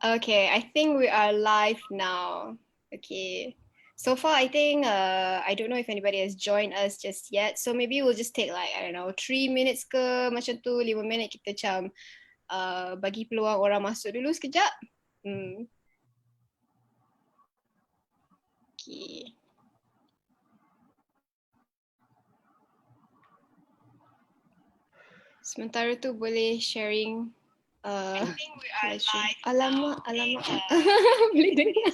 Okay, I think we are live now. Okay. So far, I think I don't know if anybody has joined us just yet. So maybe we'll just take like I don't know 3 minutes ke macam tu 5 minit kita macam bagi peluang orang masuk dulu sekejap. Okay. Sementara tu boleh sharing. I think we are live. Alamak. Boleh dengar.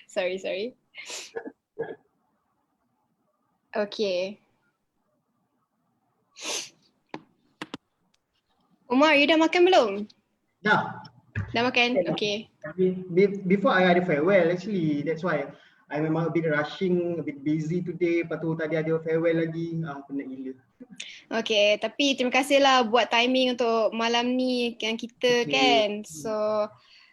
Sorry. Okay. Umar, you dah makan belum? Dah. Dah makan? Okay. Before I ada farewell actually, that's why I memang a bit rushing, a bit busy today. Lepas tu tadi ada farewell lagi, penat gila. Okay, tapi terima kasihlah buat timing untuk malam ni yang kita kan. So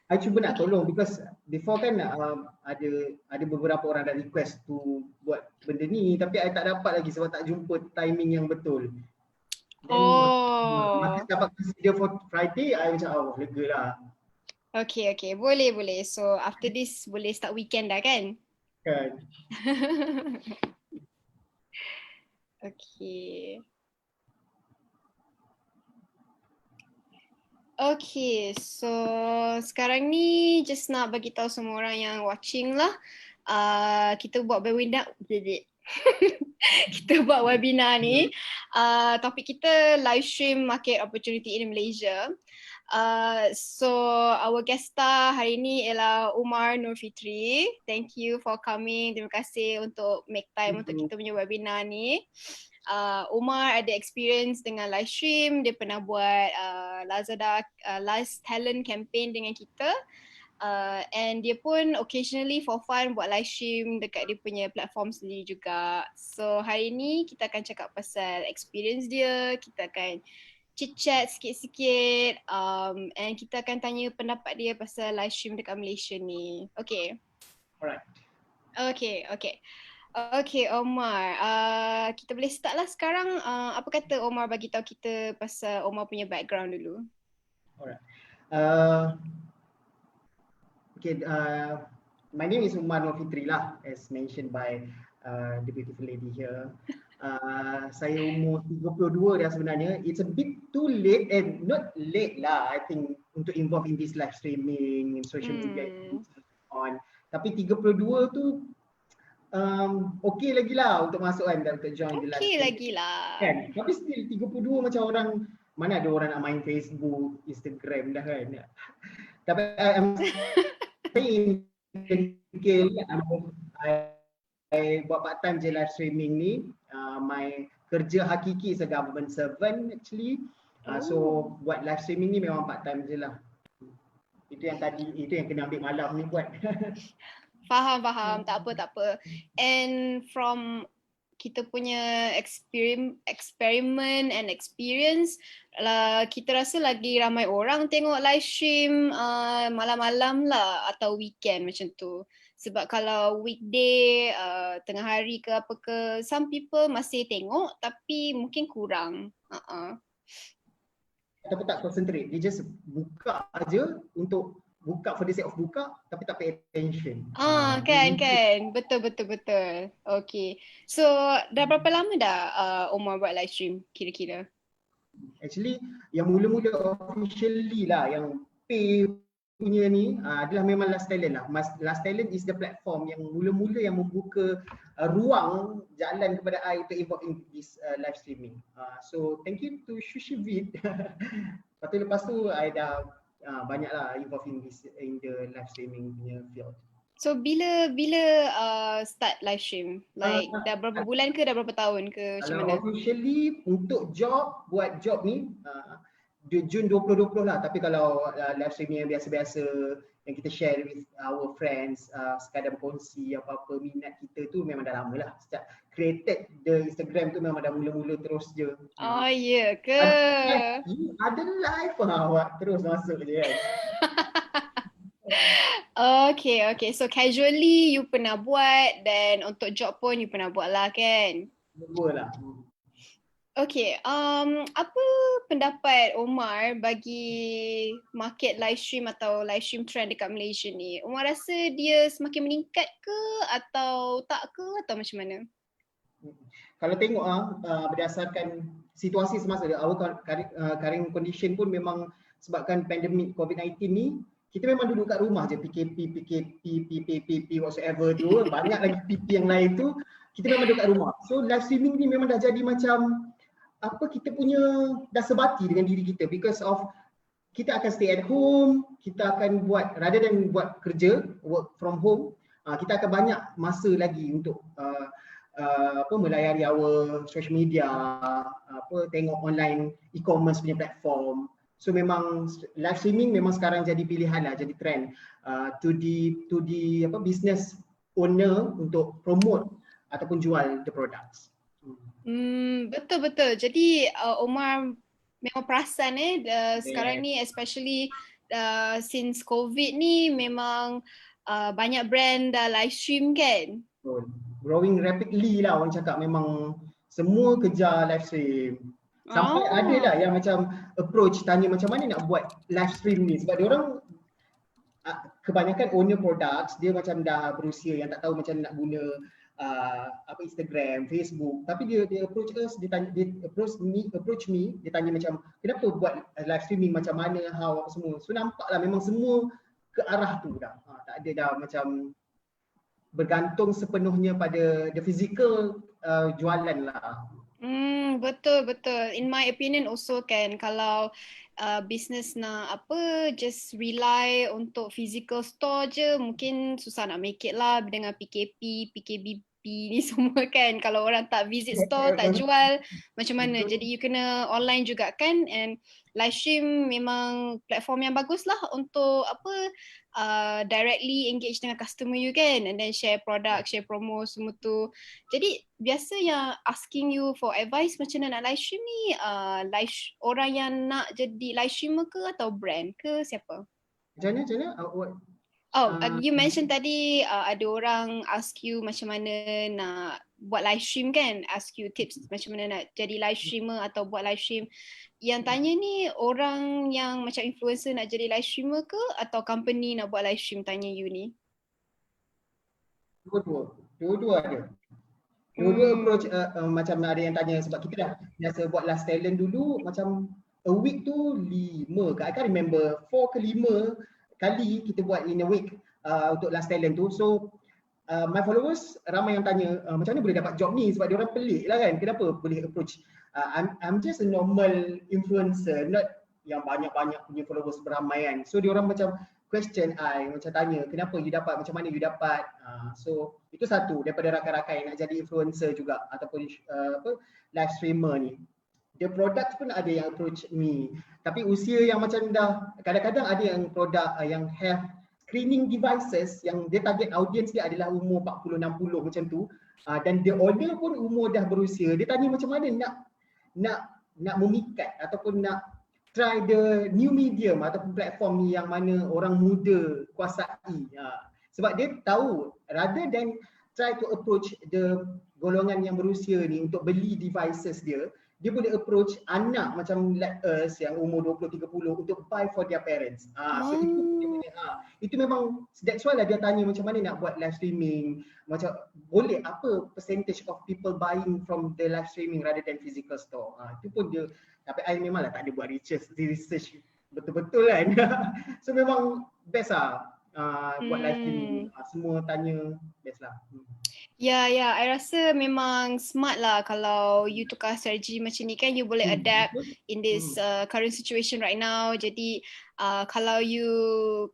I cuba nak tolong because before kan ada beberapa orang dah request to buat benda ni tapi I tak dapat lagi sebab tak jumpa timing yang betul. Masa dapat consider for Friday, I macam lega lah. Okay, boleh. So after this boleh start weekend dah kan? Kan. Okay, so sekarang ni just nak bagi tahu semua orang yang watching lah. Kita buat webinar. Kita buat webinar ni. Topik kita live stream market opportunity in Malaysia. So our guest star hari ni ialah Umar Nur Fitri. Thank you for coming. Terima kasih untuk make time untuk kita punya webinar ni. Umar ada experience dengan live stream. Dia pernah buat Lazada Last Talent campaign dengan kita. And dia pun occasionally for fun buat live stream dekat dia punya platform sendiri juga. So hari ni kita akan cakap pasal experience dia. Kita akan chit-chat sikit-sikit and kita akan tanya pendapat dia pasal live stream dekat Malaysia ni. Okay. Alright. Okay, Omar. Kita boleh start lah sekarang. Apa kata Omar bagi tahu kita pasal Omar punya background dulu? Alright. Okay, my name is Umar Nur Fitri lah, as mentioned by the beautiful lady here. Saya umur 32 dah sebenarnya. It's a bit too late and not late lah, I think, untuk involve in this live streaming, in social media on. Tapi 32 tu okay lagi lah untuk masuk kan dan untuk join the live stream. Okay lagi lah. Kan? Tapi still 32 macam orang, mana ada orang nak main Facebook, Instagram dah kan. Tapi I'm saying I buat part time je live streaming ni. My kerja hakiki is a government servant actually. So buat live streaming ni memang part time je lah. Itu yang kena ambil malam ni buat. Faham. Tak apa. And from kita punya experiment and experience, kita rasa lagi ramai orang tengok live stream malam-malam lah atau weekend macam tu. Sebab kalau weekday, tengah hari ke apa ke, some people masih tengok tapi mungkin kurang. Tapi tak concentrate, dia just buka aja untuk buka for the sake of buka tapi tak pay attention. Kan. Betul. Okay. So dah berapa lama dah Omar buat live stream kira-kira? Actually yang mula-mula officially lah yang pay punya ni adalah memang Last Talent lah. Last Talent is the platform yang mula-mula yang membuka ruang jalan kepada I untuk involve in this live streaming. So thank you to Shushivid. Lepas tu I dah banyaklah involved in the live streaming punya field. So bila start live stream? Like dah berapa bulan ke dah berapa tahun ke macam mana? Officially untuk buat job ni Jun 2020 lah, tapi kalau live streaming yang biasa-biasa yang kita share with our friends, sekadar berkongsi apa-apa minat kita tu memang dah lama lah. Sejak created the Instagram tu memang dah mula-mula terus je. Oh ya ke? Ada live awak terus masuk je kan. Okay. So casually you pernah buat dan untuk job pun you pernah buat lah kan? Dua lah. Okay, apa pendapat Omar bagi market live stream atau live stream trend dekat Malaysia ni? Omar rasa dia semakin meningkat ke atau tak ke atau macam mana? Kalau tengok berdasarkan situasi semasa our current condition pun memang sebabkan pandemik COVID-19 ni, kita memang duduk kat rumah je, PKP, whatsoever tu, banyak lagi PP yang lain tu, kita memang duduk kat rumah. So live streaming ni memang dah jadi macam kita punya dah sebati dengan diri kita because of kita akan stay at home, kita akan buat rather than buat kerja, work from home, kita akan banyak masa lagi untuk melayari our social media, tengok online e-commerce punya platform. So memang live streaming memang sekarang jadi pilihan lah, jadi trend to the business owner untuk promote ataupun jual the products. Betul-betul. Jadi Omar memang perasan sekarang ni especially since COVID ni memang banyak brand dah live stream kan? Growing rapidly lah, orang cakap memang semua kejar live stream. Sampai ada lah yang macam approach tanya macam mana nak buat live stream ni sebab dia orang kebanyakan owner products dia macam dah berusia yang tak tahu macam nak guna Instagram, Facebook, tapi dia approach us, dia approach me, dia tanya macam kenapa buat live streaming, macam mana, how, apa semua. So nampaklah memang semua ke arah tu dah. Tak ada dah macam bergantung sepenuhnya pada the physical jualan lah. Betul. In my opinion also kan, kalau business nak just rely untuk physical store je, mungkin susah nak make it lah dengan PKP, PKBP ni semua kan. Kalau orang tak visit store, tak jual, macam mana? Jadi you kena online juga kan, and live stream memang platform yang bagus lah untuk directly engage dengan customer you kan, and then share product, share promo semua tu. Jadi biasa yang asking you for advice macam mana nak live stream ni, orang yang nak jadi live streamer ke atau brand ke, siapa? Macam mana? You mention tadi ada orang ask you macam mana nak buat live stream kan, ask you tips macam mana nak jadi live streamer atau buat live stream. Yang tanya ni orang yang macam influencer nak jadi live streamer ke atau company nak buat live stream tanya you ni? Dua-dua ada. Dua-dua approach macam ada yang tanya sebab kita dah biasa buat last talent dulu macam a week tu 5 ke, I can't remember, 4 ke 5 kali kita buat in a week untuk last talent tu. So my followers ramai yang tanya macam mana boleh dapat job ni sebab dia orang pelik lah kan, kenapa boleh approach. I'm just a normal influencer, not yang banyak-banyak punya followers beramai kan. So dia orang macam question I, macam tanya kenapa you dapat, macam mana you dapat. So itu satu daripada rakan-rakan yang nak jadi influencer juga ataupun live streamer ni. The product pun ada yang approach me, tapi usia yang macam dah, kadang-kadang ada yang produk yang have screening devices yang dia target audience dia adalah umur 40-60 macam tu, dan the owner pun umur dah berusia. Dia tanya macam mana nak memikat ataupun nak try the new medium ataupun platform yang mana orang muda kuasai. Sebab dia tahu rather than try to approach the golongan yang berusia ni untuk beli devices dia boleh approach anak macam like us yang umur 20-30 untuk buy for their parents. So itu memang, that's why lah dia tanya macam mana nak buat live streaming, macam boleh apa percentage of people buying from the live streaming rather than physical store. Itu pun dia, tapi I memanglah tak ada buat research betul-betul kan. So memang best lah buat live streaming. Semua tanya best lah. Ya, I rasa memang smart lah kalau you tukar strategi macam ni kan, you boleh adapt in this current situation right now. Jadi kalau you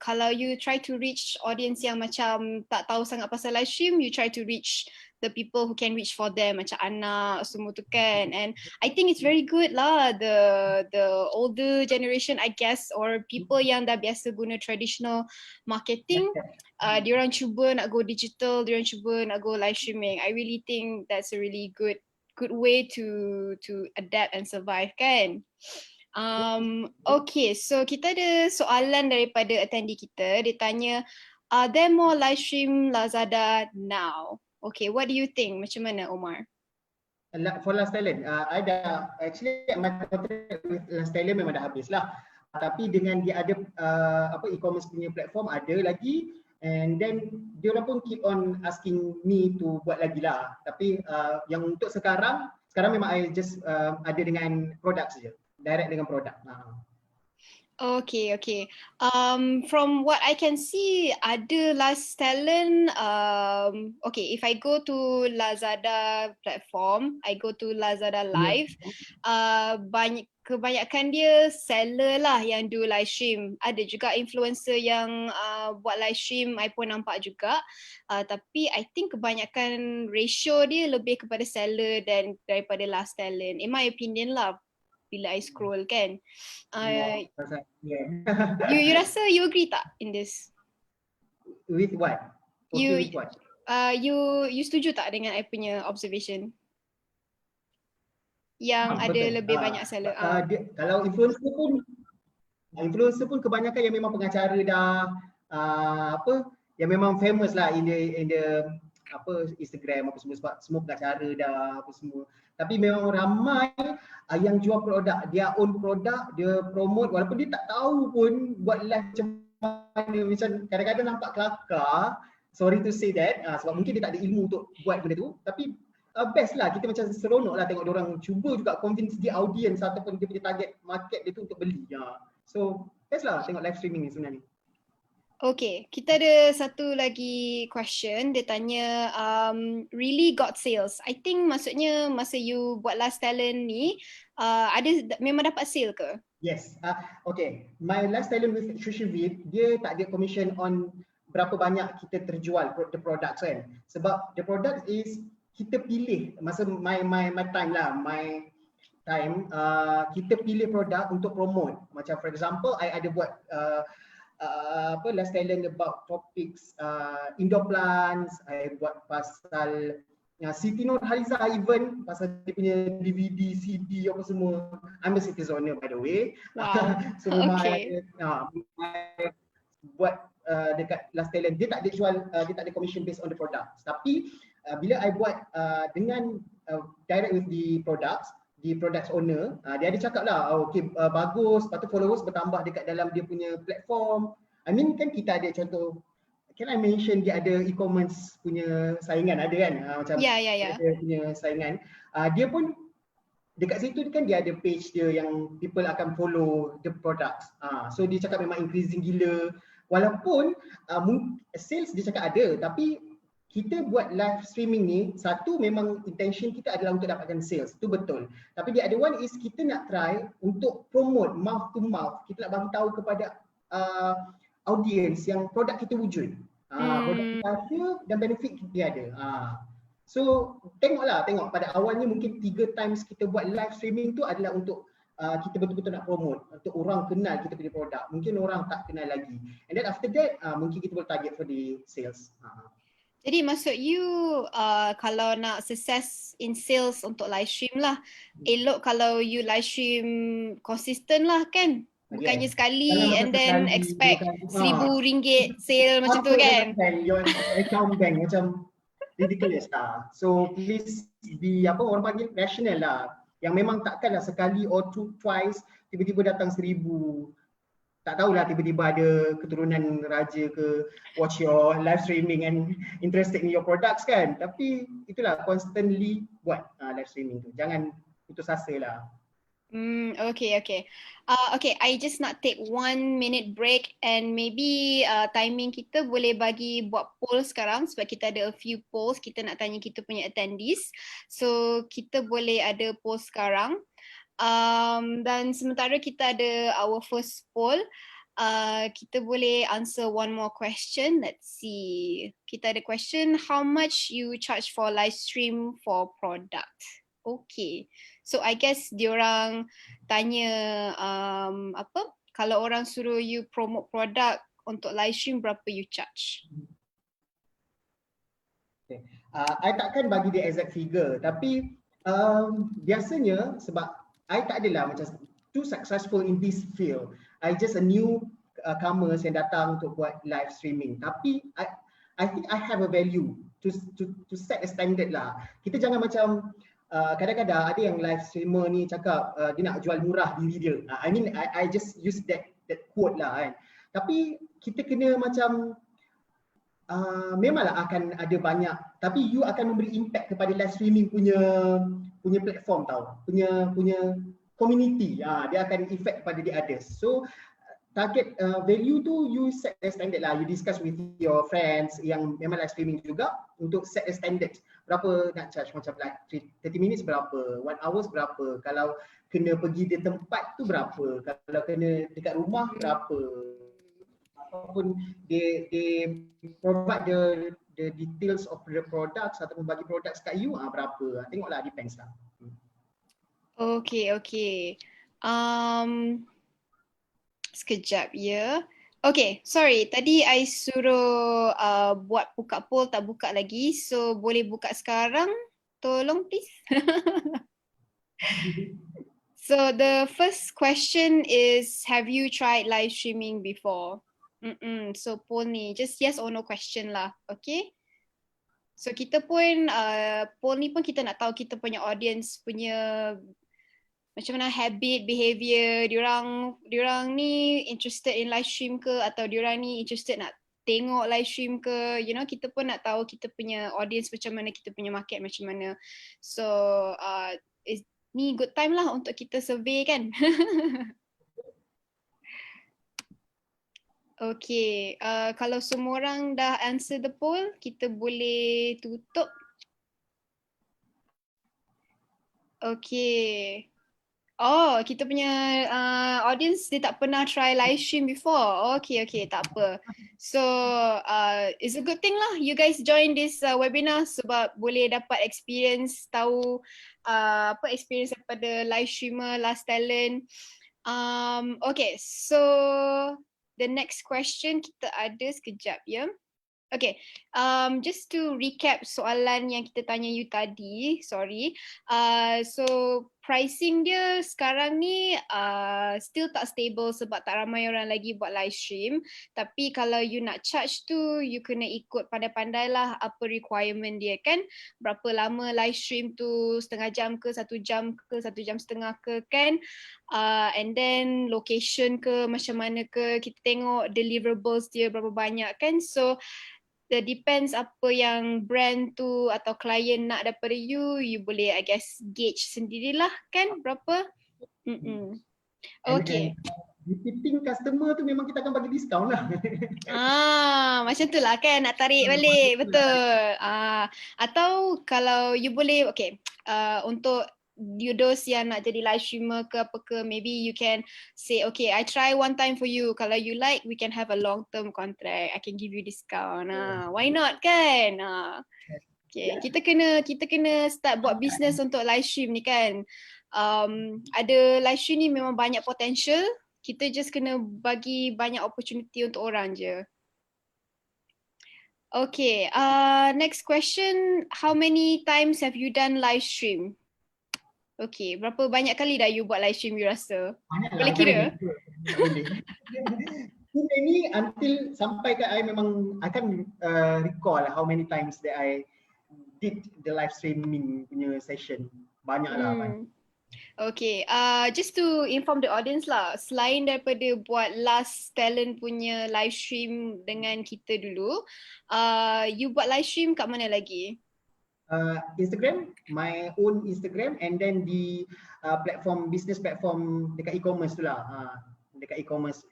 try to reach audience yang macam tak tahu sangat pasal live stream, you try to reach the people who can reach for them, macam anak semua tu kan. And I think it's very good lah, the older generation I guess, or people yang dah biasa guna traditional marketing, diorang cuba nak go digital, diorang cuba nak go live streaming. I really think that's a really good way to adapt and survive kan. Okay, so kita ada soalan daripada attendee kita. Dia tanya, are there more live stream Lazada now? Okay, what do you think? Macam mana, Omar? For Last Talent, I dah actually my contract with Last Talent memang dah habis lah. Tapi dengan dia ada e-commerce punya platform ada lagi, and then dia orang pun keep on asking me to buat lagi lah. Tapi yang untuk sekarang memang I just ada dengan produk saja, direct dengan produk. Okay, okay. From what I can see, ada Last Talent. Okay, if I go to Lazada platform, I go to Lazada Live. Kebanyakan dia seller lah yang do live stream. Ada juga influencer yang buat live stream, I pun nampak juga. Tapi I think kebanyakan ratio dia lebih kepada seller daripada Last Talent. In my opinion lah, bila I scroll kan. You rasa you agree tak in this? With what? Okay, with what? You setuju tak dengan I punya observation? Yang ada betul. lebih banyak seller. Kalau influencer pun kebanyakan yang memang pengacara dah yang memang famous lah in the Instagram apa semua, sebab semua pengacara dah apa semua. Tapi memang ramai yang jual produk, dia own produk, dia promote walaupun dia tak tahu pun buat live macam mana. Macam kadang-kadang nampak kelakar, sorry to say that, sebab mungkin dia tak ada ilmu untuk buat benda tu, tapi best lah, kita macam seronok lah tengok diorang cuba juga convince dia audience ataupun dia punya target market dia tu untuk beli. So best lah tengok live streaming ni sebenarnya. Okay, kita ada satu lagi question. Dia tanya, really got sales? I think maksudnya masa you buat Last Talent ni, memang dapat sale ke? Yes, okay. My Last Talent with Shushivid, dia tak ada commission on berapa banyak kita terjual the products kan. Sebab the product is kita pilih masa my time lah, kita pilih produk untuk promote. Macam for example, I ada buat Last Talent about topics indoor plants, I buat pasal Siti Nurhaliza even pasal dia punya DVD, CD apa semua. I'm a citizen by the way. Wow. So okay. Buat dekat Last Talent, dia tak ada jual, dia tak ada commission based on the products. Tapi bila I buat dengan direct with the products, the products owner, dia ada cakap lah, okay, bagus, lepas tu followers bertambah dekat dalam dia punya platform. I mean kan kita ada contoh, can I mention dia ada e-commerce punya saingan, ada kan? Macam dia punya saingan. Dia pun dekat situ kan dia ada page dia yang people akan follow the products. So dia cakap memang increasing gila. Walaupun sales dia cakap ada, tapi kita buat live streaming ni, satu memang intention kita adalah untuk dapatkan sales, tu betul. Tapi the other one is kita nak try untuk promote mouth to mouth. Kita nak bagi tahu kepada audience yang produk kita wujud. Produk kita ada dan benefit dia ada. So tengok pada awalnya mungkin 3 times kita buat live streaming tu adalah untuk kita betul-betul nak promote, untuk orang kenal kita punya produk. Mungkin orang tak kenal lagi. And then after that mungkin kita boleh target for the sales. Jadi maksud you kalau nak sukses in sales untuk live stream lah, elok kalau you live stream konsisten lah kan? Bukannya sekali and then expect RM1,000 sale macam tu kan? Your account bank macam ridiculous lah. So please be orang panggil rational lah. Yang memang takkanlah sekali or twice tiba-tiba datang 1,000. Tak tahulah tiba-tiba ada keturunan raja ke watch your live streaming and interested in your products kan. Tapi itulah, constantly buat live streaming tu. Jangan putus asa lah. Okay. Okay, I just nak take 1 minute break and maybe timing kita boleh bagi buat poll sekarang sebab kita ada a few polls kita nak tanya kita punya attendees. So kita boleh ada poll sekarang. Dan sementara kita ada our first poll, kita boleh answer one more question. Let's see. Kita ada question, how much you charge for live stream for product? Okay. So I guess diorang tanya kalau orang suruh you promote product untuk live stream, berapa you charge? Okay. I takkan bagi dia exact figure, tapi biasanya sebab I tak adalah macam too successful in this field. I just a new comers yang datang untuk buat live streaming. Tapi I think I have a value to set a standard lah. Kita jangan macam kadang-kadang ada yang live streamer ni cakap dia nak jual murah diri dia. I just use that quote lah kan. Tapi kita kena macam memanglah akan ada banyak, tapi you akan memberi impact kepada live streaming punya platform tau, punya community. Dia akan effect kepada the others. So target value tu you set the standard lah. You discuss with your friends yang memang live streaming juga untuk set the standard. Berapa nak charge, macam like 30 minutes berapa, 1 hours berapa, kalau kena pergi di tempat tu berapa, kalau kena dekat rumah berapa, ataupun they provide the details of the products ataupun bagi products kat you berapa. Tengoklah, depends lah. Okay. Sekejap ya. Okay, sorry. Tadi I suruh buat buka poll, tak buka lagi. So, boleh buka sekarang? Tolong please. So, the first question is, have you tried live streaming before? So, poll ni just yes or no question lah. Okay? So, kita pun, poll ni pun kita nak tahu kita punya audience punya macam mana habit, behavior, diorang ni interested in live stream ke, atau diorang ni interested nak tengok live stream ke, you know, kita pun nak tahu kita punya audience macam mana, kita punya market macam mana. So, ni good time lah untuk kita survey kan. Okay, kalau semua orang dah answer the poll, kita boleh tutup. Okay. Oh, kita punya audience dia tak pernah try live stream before. Okay, tak apa. So, it's a good thing lah you guys join this webinar sebab boleh dapat experience, tahu experience daripada live streamer, last talent. Okay, so the next question kita ada sekejap ya. Okay, just to recap soalan yang kita tanya you tadi, sorry. So pricing dia sekarang ni still tak stable sebab tak ramai orang lagi buat live stream. Tapi kalau you nak charge tu, you kena ikut pandai-pandai lah apa requirement dia kan. Berapa lama live stream tu, setengah jam ke, 1 jam ke, 1 jam setengah ke kan. And then location ke, macam mana ke, kita tengok deliverables dia berapa banyak kan. So it depends apa yang brand tu atau klien nak daripada you boleh I guess gauge sendirilah kan berapa. Okay. Repeating customer tu memang kita akan bagi diskaun lah. Macam tu lah kan, nak tarik balik, betul. Atau kalau you boleh, okay, untuk you those yang nak jadi live streamer ke apa ke, maybe you can say, okay, I try one time for you. Kalau you like, we can have a long term contract. I can give you discount. Why not kan? Okay, kita kena start buat business untuk live stream ni kan. Ada live stream ni memang banyak potential. Kita just kena bagi banyak opportunity untuk orang je. Okay, next question. How many times have you done live stream? Okay, berapa banyak kali dah you buat live stream you rasa? Boleh kira? Boleh. Ini until sampai ke I memang I can recall how many times that I did the live streaming punya session. Banyak lah. Okay, just to inform the audience lah, selain daripada buat last talent punya live stream dengan kita dulu, you buat live stream kat mana lagi? Instagram, my own Instagram, and then the platform, business platform dekat e-commerce tu lah. Dekat e-commerce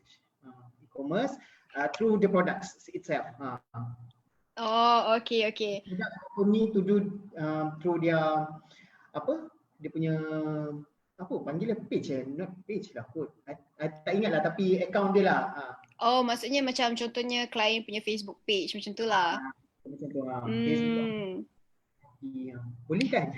through the products itself. Oh, okay. For me to do through their dia punya panggil page not page lah kot. I tak ingat lah, tapi account dia lah. Oh, maksudnya macam contohnya klien punya Facebook page macam tu lah. Macam tu lah. Facebook. Boleh kan?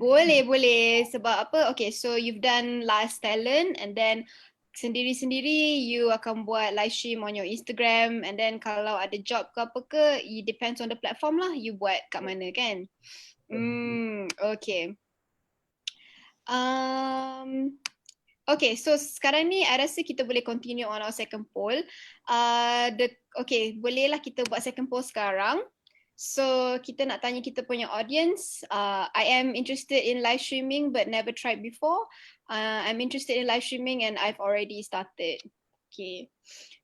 Boleh. Sebab apa? Okay, so you've done last talent and then sendiri-sendiri you akan buat live stream on your Instagram, and then kalau ada job ke apa ke, it depends on the platform lah you buat kat mana kan. Okay. Okay, so sekarang ni I rasa kita boleh continue on our second poll. Okay, bolehlah kita buat second poll sekarang. So kita nak tanya kita punya audience, I am interested in live streaming but never tried before. I'm interested in live streaming and I've already started. Okay.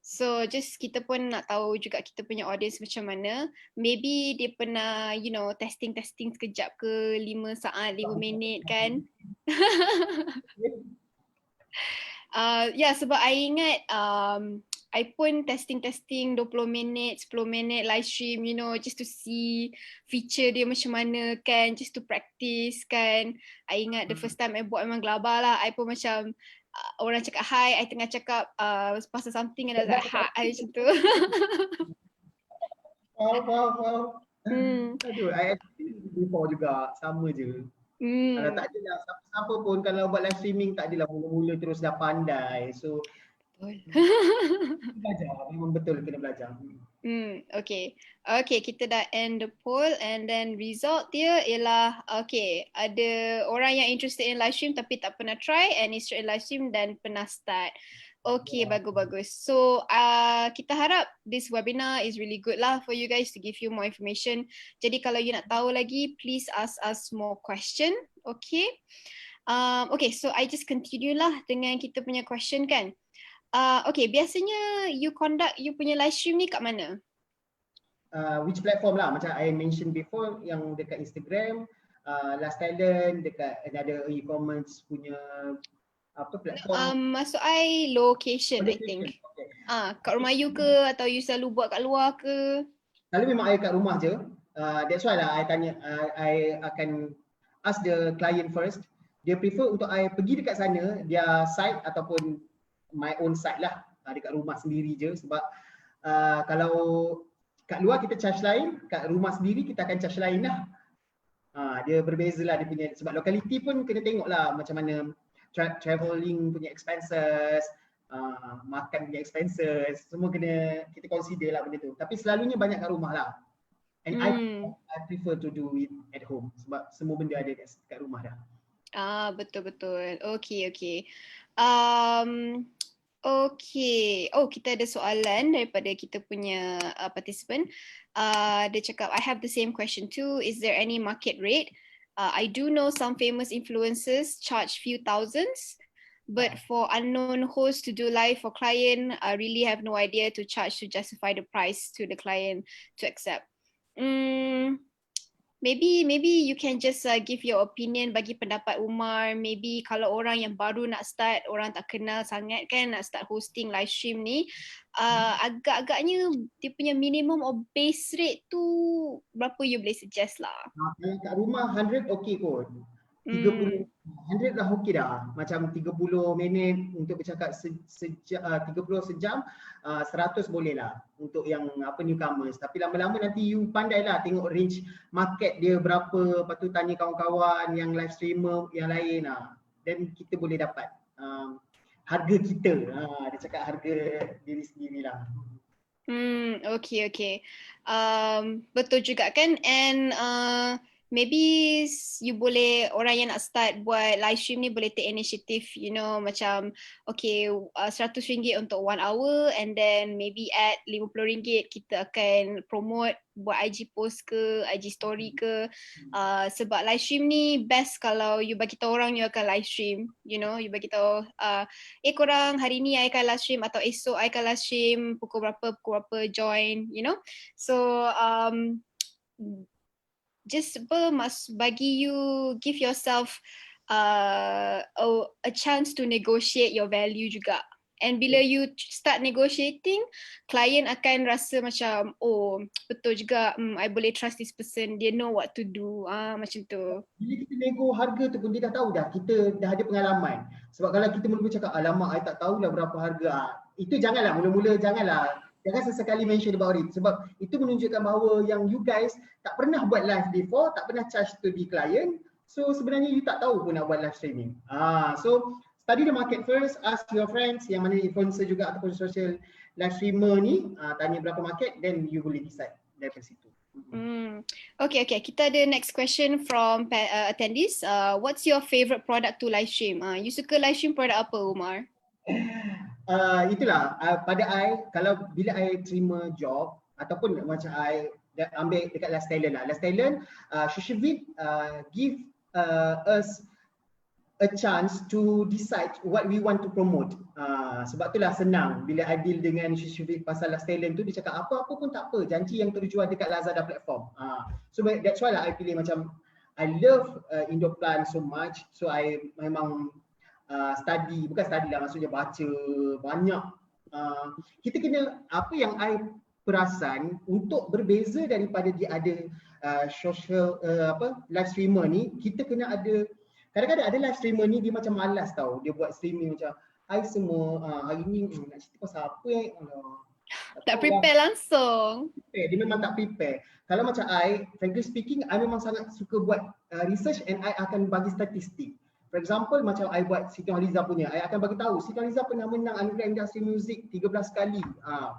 So just kita pun nak tahu juga kita punya audience macam mana. Maybe dia pernah, testing sekejap ke 5 saat, 5 minit kan. Sebab I ingat I pun testing 20 minit, 10 minit live stream, just to see feature dia macam mana kan, just to practice kan. I ingat the first time I buat memang gelabah lah. I pun macam orang cakap hi, I tengah cakap pasal something and I was like hi macam tu. Faham. Aduh, I actually before juga, sama je. Kalau tak adalah siapa pun kalau buat live streaming tak adalah mula-mula terus dah pandai. So belajar, memang betul kena belajar. Okay. Okay, kita dah end the poll and then result dia ialah okay, ada orang yang interested in live stream tapi tak pernah try and interested in live stream dan pernah start. Okay, bagus. So kita harap this webinar is really good lah for you guys to give you more information. Jadi kalau you nak tahu lagi, please ask us more question. Okay. Okay, so I just continue lah dengan kita punya question kan. Okay, biasanya you conduct you punya live stream ni kat mana? Which platform lah, macam I mentioned before yang dekat Instagram, Last Talent, dekat another e-commerce punya apa platform? Maksud I location, I think. Okay. Kat rumah you ke atau you selalu buat kat luar ke? Selalu memang I kat rumah je. That's why lah I tanya, I akan ask the client first. Dia prefer untuk I pergi dekat sana, dia site ataupun my own site lah, dekat rumah sendiri je. Sebab kalau kat luar kita charge lain, kat rumah sendiri kita akan charge lain lah. Dia berbeza lah dia punya, sebab lokaliti pun kena tengok lah macam mana travelling punya expenses, makan punya expenses, semua kena kita consider lah benda tu. Tapi selalunya banyak kat rumah lah. And I prefer to do it at home sebab semua benda ada kat rumah dah. Betul. Okay. Okay. Oh, kita ada soalan daripada kita punya participant. Dia cakap, I have the same question too. Is there any market rate? I do know some famous influencers charge few thousands, but for unknown hosts to do live for client, I really have no idea to charge to justify the price to the client to accept. Maybe you can just give your opinion, bagi pendapat Umar. Maybe kalau orang yang baru nak start, orang tak kenal sangat kan, nak start hosting live stream ni, agak-agaknya dia punya minimum or base rate tu berapa you boleh suggest lah? Kalau kat rumah 100 okay kot. 30 100 dah okey dah. Macam 30 minit untuk bercakap 30 sejam, 100 boleh lah untuk yang newcomers. Tapi lama-lama nanti you pandai lah tengok range market dia berapa, lepas tu tanya kawan-kawan yang live streamer yang lain lah. Then kita boleh dapat harga kita. Dia cakap harga diri sendiri lah. Okay. Betul juga kan. And maybe you boleh, orang yang nak start buat live stream ni boleh take initiative, macam okay, RM100 untuk 1 hour and then maybe add RM50 kita akan promote buat IG post ke, IG story ke. Sebab live stream ni best kalau you bagi tahu orang you akan live stream, you bagi tahu korang hari ni I akan live stream atau esok I akan live stream pukul berapa join, so just must bagi you, give yourself a chance to negotiate your value juga. And bila you start negotiating, client akan rasa macam, oh betul juga, I boleh trust this person, dia know what to do, macam tu. Bila kita nego harga tu pun dia dah tahu dah, kita dah ada pengalaman. Sebab kalau kita mula-mula cakap, alamak I tak tahulah berapa harga, itu janganlah, mula-mula jangan sesekali mention about it. Sebab itu menunjukkan bahawa yang you guys tak pernah buat live before, tak pernah charge to the client. So sebenarnya you tak tahu pun nak buat live streaming. So study the market first, ask your friends yang mana influencer juga ataupun social live streamer ni, tanya berapa market, then you boleh decide dari situ. Okay. Kita ada next question from attendees. What's your favorite product to live stream? You suka live stream produk apa, Umar? Itulah pada I, kalau bila I terima job ataupun macam I ambil dekat Last Talent lah. Last Talent, Shushavit give us a chance to decide what we want to promote. Sebab itulah senang bila I deal dengan Shushavit pasal Last Talent tu, dia cakap apa-apa pun tak apa, janji yang terjual dekat Lazada platform. So that's why lah I pilih macam, I love Indoplan so much, so I memang study, bukan study lah, maksudnya baca banyak. Kita kena, apa yang I perasan untuk berbeza daripada dia ada social live streamer ni, kita kena ada, kadang-kadang ada live streamer ni dia macam malas tau, dia buat streaming macam, hai semua, hari ni nak cerita pasal apa tak prepare langsung. Dia memang tak prepare. Kalau macam I, frankly speaking, I memang sangat suka buat research and I akan bagi statistik. For example, macam I buat Siti Nurhaliza punya, I akan bagi tahu Siti Nurhaliza pernah menang Anugerah Industri Music 13 kali.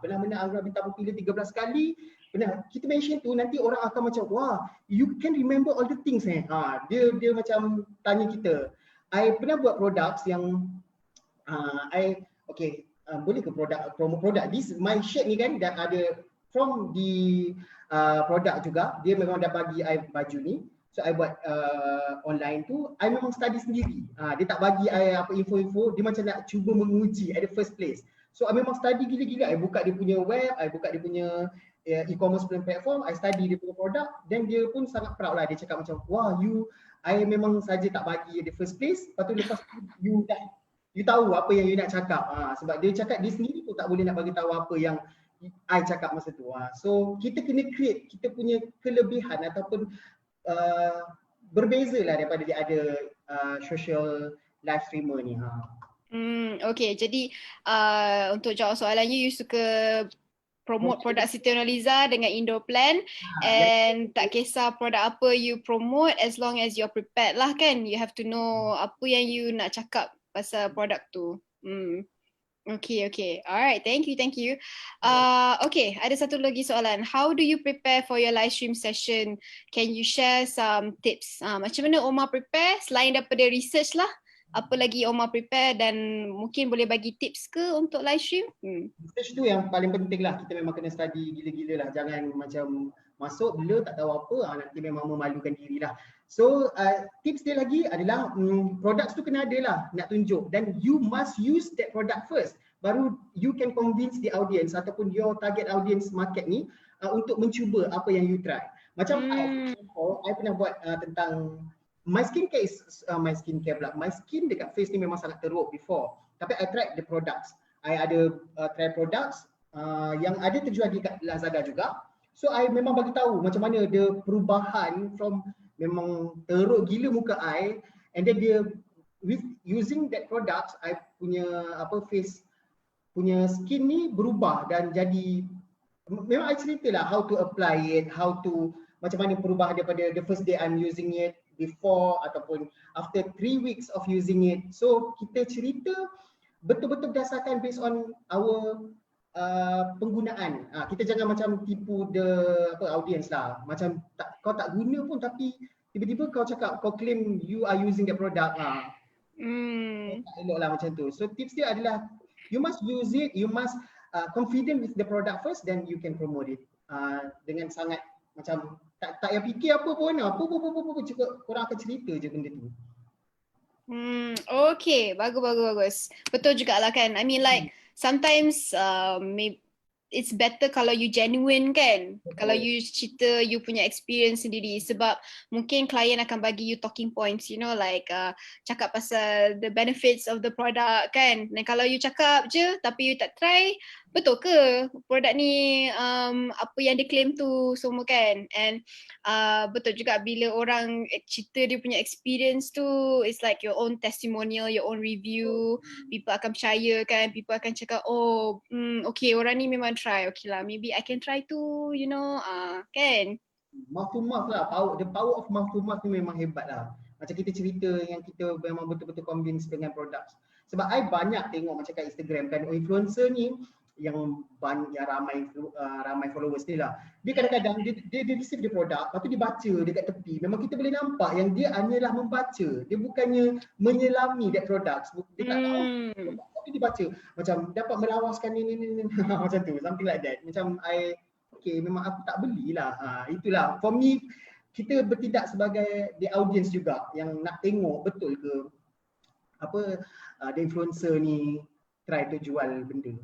Pernah menang Anugerah Bintang Popular 13 kali. Pernah kita mention tu, nanti orang akan macam, wah, you can remember all the things dia macam tanya kita. I pernah buat products yang boleh ke promo produk, this my shirt ni kan dah ada from the product juga, dia memang dah bagi I baju ni. So I buat online tu, I memang study sendiri. Dia tak bagi I apa info-info, dia macam nak cuba menguji at the first place. So I memang study gila-gila, I buka dia punya web, I buka dia punya e-commerce platform, I study dia punya produk, dan dia pun sangat proud lah, dia cakap macam, wah I memang saja tak bagi at the first place, lepas tu you tahu apa yang you nak cakap. Sebab dia cakap dia sendiri pun tak boleh nak bagi tahu apa yang I cakap masa tu. So kita kena create kita punya kelebihan ataupun berbeza lah daripada dia ada social live streamer ni. Okay, jadi untuk jawab soalannya, you suka promote produk Siti Nurhaliza dengan Indoplan, and tak kisah produk apa you promote, as long as you're prepared lah kan. You have to know apa yang you nak cakap pasal produk tu. Okay. Alright, thank you. Okay, ada satu lagi soalan. How do you prepare for your live stream session? Can you share some tips? Macam mana Omar prepare selain daripada research lah? Apa lagi Omar prepare, dan mungkin boleh bagi tips ke untuk live stream? Research tu yang paling penting lah. Kita memang kena study gila-gila lah. Jangan macam masuk bila tak tahu apa, nanti memang memalukan diri lah. So tips dia lagi adalah products tu kena ada lah nak tunjuk, dan you must use that product first. Baru you can convince the audience ataupun your target audience market ni untuk mencuba apa yang you try. Macam I pernah buat tentang my skin dekat face ni memang sangat teruk before. Tapi I tried the products. I ada try products yang ada terjual di Lazada juga. So I memang bagi tahu macam mana dia perubahan from memang teruk gila muka I, and then dia with using that product, I punya face punya skin ni berubah dan jadi, memang I ceritalah how to apply it, how to macam mana perubahan daripada the first day I'm using it, before ataupun after 3 weeks of using it. So kita cerita betul-betul berdasarkan based on our penggunaan. Kita jangan macam tipu audience lah. Macam kau tak guna pun tapi tiba-tiba kau cakap, kau claim you are using the product. Tak elok lah macam tu. So tips dia adalah you must use it, you must confident with the product first, then you can promote it dengan sangat macam tak payah fikir apa pun, cukup korang akan cerita je benda tu. Okay, bagus. Betul jugalah kan. I mean like sometimes maybe it's better kalau you genuine kan. Kalau you cerita you punya experience sendiri, sebab mungkin klien akan bagi you talking points, you know, like cakap pasal the benefits of the product kan. Dan kalau you cakap je tapi you tak try, betul ke produk ni apa yang dia claim tu semua kan. And betul juga bila orang cerita dia punya experience tu, it's like your own testimonial, your own review. People akan percaya kan, people akan cakap, oh okay, orang ni memang try, okay lah, maybe I can try too, you know, kan. Mouth to mouth lah, the power of mouth to mouth ni memang hebat lah. Macam kita cerita yang kita memang betul-betul convince dengan produk. Sebab I banyak tengok macam kat Instagram kan, influencer ni yang ramai followers ni lah. Dia kadang-kadang dia receive the produk, lepas tu dia baca dekat tepi. Memang kita boleh nampak yang dia hanyalah membaca. Dia bukannya menyelami that product. Dia tak tahu. Tapi dia baca macam dapat melawaskan ni macam tu, something like that. Macam I okay, memang aku tak belilah. Itulah for me, kita bertindak sebagai the audience juga yang nak tengok betul ke apa the influencer ni try to jual benda.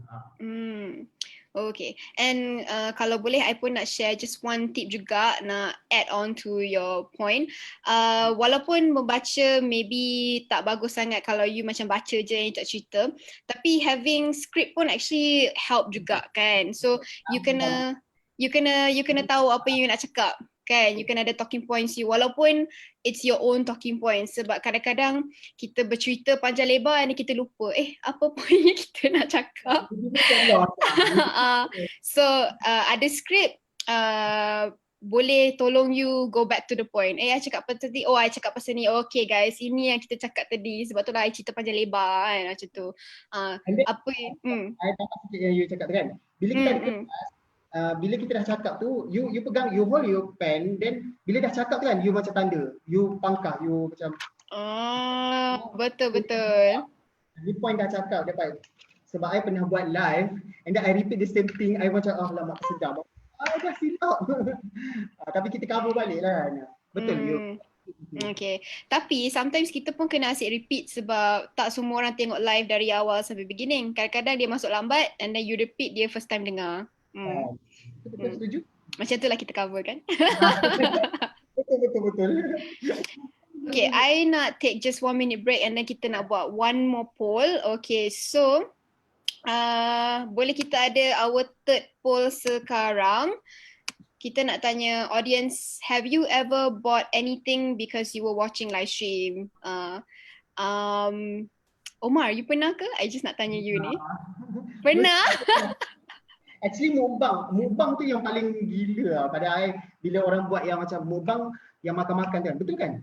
Okay. And kalau boleh I pun nak share just one tip juga, nak add on to your point. Walaupun membaca maybe tak bagus sangat kalau you macam baca je yang tak cerita, tapi having script pun actually help juga kan. So you kena tahu apa you nak cakap kan. You kena ada talking points you, walaupun it's your own talking points, sebab kadang-kadang kita bercerita panjang lebar and kita lupa apa point yang kita nak cakap. So ada script boleh tolong you go back to the point. I cakap apa tadi? I cakap pasal ni. Okay guys, ini yang kita cakap tadi. Sebab tu lah I cerita panjang lebar kan, macam tu. Apa I dapat sikit yang you cakap tu kan. Bila kita ada kelas, bila kita dah cakap tu, you pegang, you hold your pen, then bila dah cakap tu kan, you macam tanda, you pangkah, you macam betul. Ni point dah cakap dapat. Sebab I pernah buat live and then I repeat the same thing, I macam lama sedap. Dah silap. Tapi kita cover balik lah kan. Betul you. Okay. Tapi sometimes kita pun kena asyik repeat sebab tak semua orang tengok live dari awal sampai beginning. Kadang-kadang dia masuk lambat and then you repeat dia first time dengar. Betul, setuju. Macam tu lah kita cover kan. Betul. Okay, I nak take just 1 minute break and then kita nak buat one more poll. Okay, so boleh kita ada our third poll sekarang. Kita nak tanya audience, have you ever bought anything because you were watching live stream? Omar, you pernah ke? I just nak tanya you ni. Pernah? Actually mukbang tu yang paling gila lah pada I, bila orang buat yang macam mukbang yang makan-makan kan, betul kan?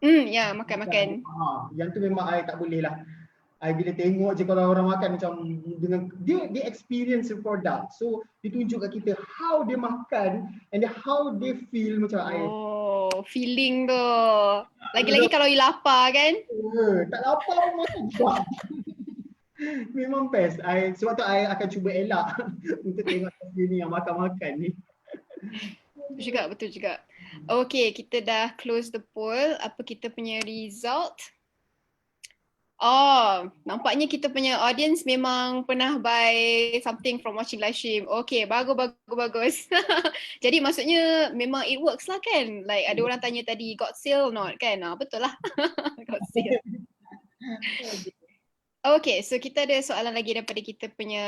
Ya, makan-makan. Yang tu memang I tak boleh lah. I bila tengok je kalau orang makan macam dengan dia experience the product. So dia tunjuk kat kita how dia makan and how they feel macam I. Feeling tu. Lagi-lagi kalau you lapar kan? Tak lapar pun makan juga. Memang best. Sebab tu I akan cuba elak untuk tengok ni yang makan-makan ni. Betul juga. Okay, kita dah close the poll. Apa kita punya result? Nampaknya kita punya audience memang pernah buy something from watching live stream. Okay, bagus. Jadi maksudnya memang it works lah kan? Like ada orang tanya tadi, got sale not kan? Betul lah. Got sale. Okay, so kita ada soalan lagi daripada kita punya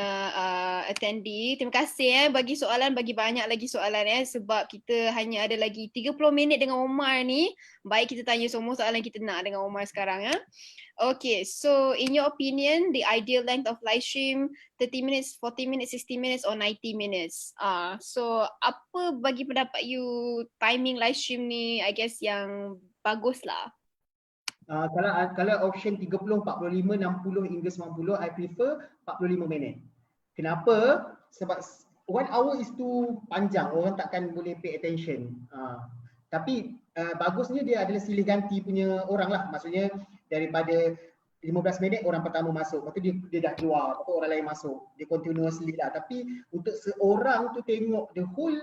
attendee. Terima kasih bagi soalan, bagi banyak lagi soalan sebab kita hanya ada lagi 30 minit dengan Omar ni. Baik kita tanya semua soalan kita nak dengan Omar sekarang Okay, so in your opinion, the ideal length of live stream 30 minutes, 40 minutes, 60 minutes or 90 minutes? So apa bagi pendapat you timing live stream ni, I guess yang bagus lah? Kalau option 30, 45, 60 hingga 90, I prefer 45 minit. Kenapa? Sebab 1 hour is too panjang, orang takkan boleh pay attention. Tapi bagusnya dia adalah silih ganti punya orang lah. Maksudnya daripada 15 minit orang pertama masuk, lepas tu dia dah keluar, lepas tu orang lain masuk. Dia continuously lah. Tapi untuk seorang tu tengok the whole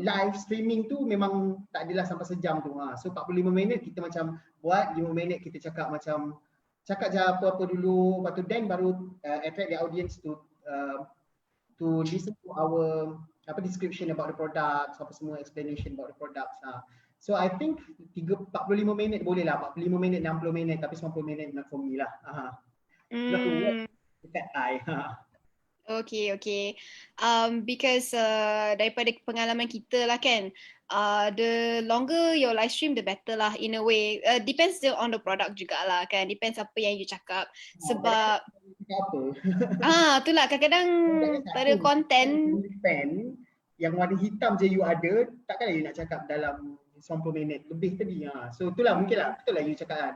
live streaming tu memang tak adalah sampai sejam tu. So 45 minit kita macam buat 5 minit kita cakap macam cakap je apa-apa dulu, lepas tu then baru attract the audience to listen to our description about the products, apa semua explanation about the products. So I think 45 minit boleh lah, 45 minit, 60 minit, tapi 90 minit not for me lah. Dekat I. Okay. Because daripada pengalaman kita lah kan, the longer your live stream, the better lah in a way. Depends on the product jugalah kan. Depends apa yang you cakap. Sebab itulah kadang-kadang pada konten yang warna hitam je you ada, takkan you nak cakap dalam 90 minit lebih tadi. So itulah mungkin lah, betul lah you cakap lah.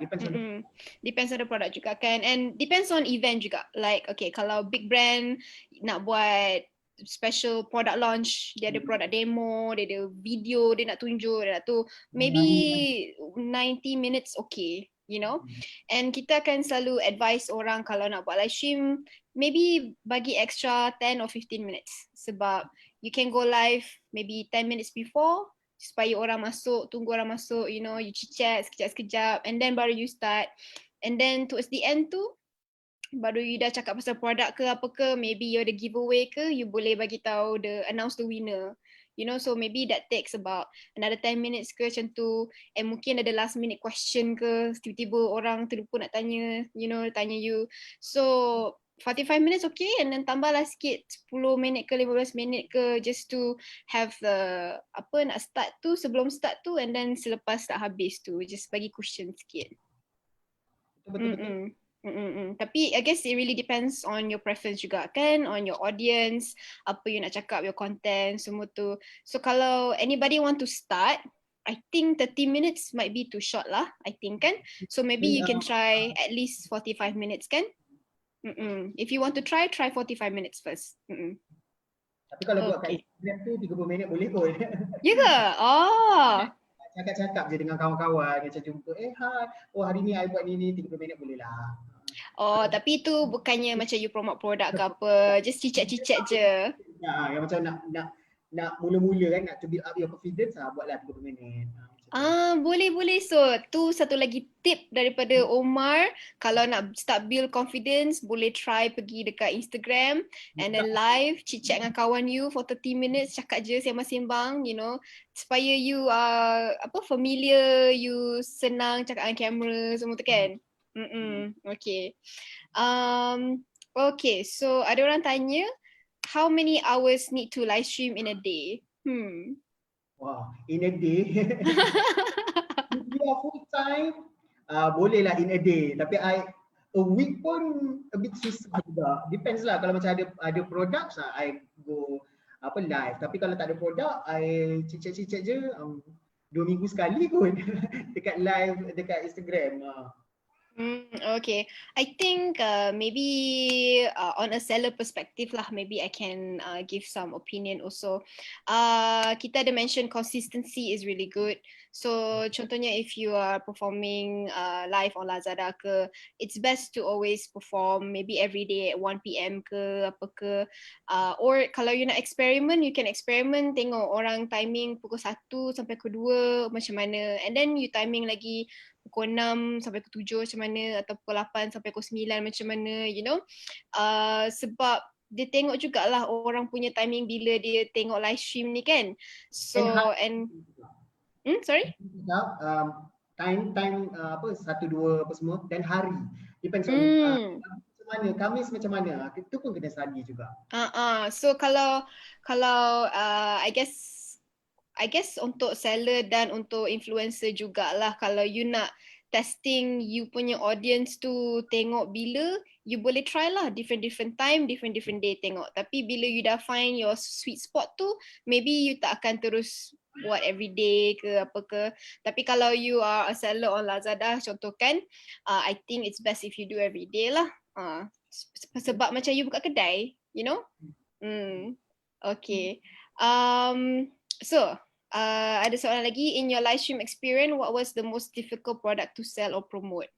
Depends on the product juga kan. And depends on event juga. Like okay, kalau big brand nak buat special product launch, dia ada product demo, dia ada video, dia nak tunjuk, dia nak tu maybe 90 minutes okay, you know. And kita akan selalu advise orang kalau nak buat live stream, maybe bagi extra 10 or 15 minutes sebab you can go live maybe 10 minutes before supaya orang masuk, tunggu orang masuk, you know, you chit-chat sekejap-sekejap and then baru you start. And then towards the end tu, baru you dah cakap pasal produk ke apa ke, maybe you ada giveaway ke, you boleh bagi tahu announce the winner. You know, so maybe that takes about another 10 minutes ke macam tu. And mungkin ada last minute question ke, tiba-tiba orang terlupa nak tanya, you know, tanya you. So 45 minutes okay, and then tambahlah sikit 10 minit ke 15 minit ke just to have the apa nak start tu, sebelum start tu, and then selepas start habis tu just bagi cushion sikit. Betul-betul. Tapi I guess it really depends on your preference juga kan, on your audience, apa you nak cakap, your content, semua tu. So kalau anybody want to start, I think 30 minutes might be too short lah, I think kan. So maybe you can try at least 45 minutes kan. If you want to try 45 minutes first. Tapi kalau buat kat Instagram tu 30 minit boleh kot. Ya ke? Oh. Cakap-cakap je dengan kawan-kawan, macam jumpa, hai, oh hari ni I buat ni 30 minit boleh lah. Oh, tapi tu bukannya macam you promote produk ke apa, just cicak-cicak je. Ya, yang macam nak mula-mula kan, nak to build up your confidence, buatlah 30 minit. Boleh. So, tu satu lagi tip daripada Omar. Kalau nak start build confidence, boleh try pergi dekat Instagram and then live, chit-chat dengan kawan you for 30 minutes, cakap je sembang-sembang, you know, supaya you familiar, you senang cakap dengan kamera, semua tu kan. Okay. Okay, so ada orang tanya, how many hours need to live stream in a day? Wow, in a day. If you are full time, bolehlah in a day. Tapi a week pun a bit susah juga. Depends lah. Kalau macam ada products, I go live. Tapi kalau tak ada produk, I cicak-cicak je 2 minggu sekali pun dekat live dekat Instagram. Okay, I think maybe on a seller perspective lah, maybe I can give some opinion also. Kita ada mention consistency is really good. So contohnya if you are performing live on Lazada ke, it's best to always perform maybe every day at 1 PM ke apa ke. Or kalau you nak experiment, you can experiment, tengok orang timing pukul 1 sampai pukul 2 macam mana, and then you timing lagi pukul 6 sampai pukul 7 macam mana, atau pukul 8 sampai pukul 9 macam mana, you know. Sebab dia tengok jugalah orang punya timing bila dia tengok live stream ni kan. So sorry? Time 1, 2 apa semua, dan hari. Depends on macam mana, Khamis macam mana. Itu pun kena study juga. So kalau I guess untuk seller dan untuk influencer jugalah, kalau you nak testing you punya audience tu tengok bila, you boleh try lah different time, different day tengok. Tapi bila you dah find your sweet spot tu, maybe you tak akan terus buat everyday ke apa ke. Tapi kalau you are a seller on Lazada contohkan, I think it's best if you do everyday lah. Sebab macam you buka kedai, you know. Okay. So, ada soalan lagi. In your live stream experience, what was the most difficult product to sell or promote?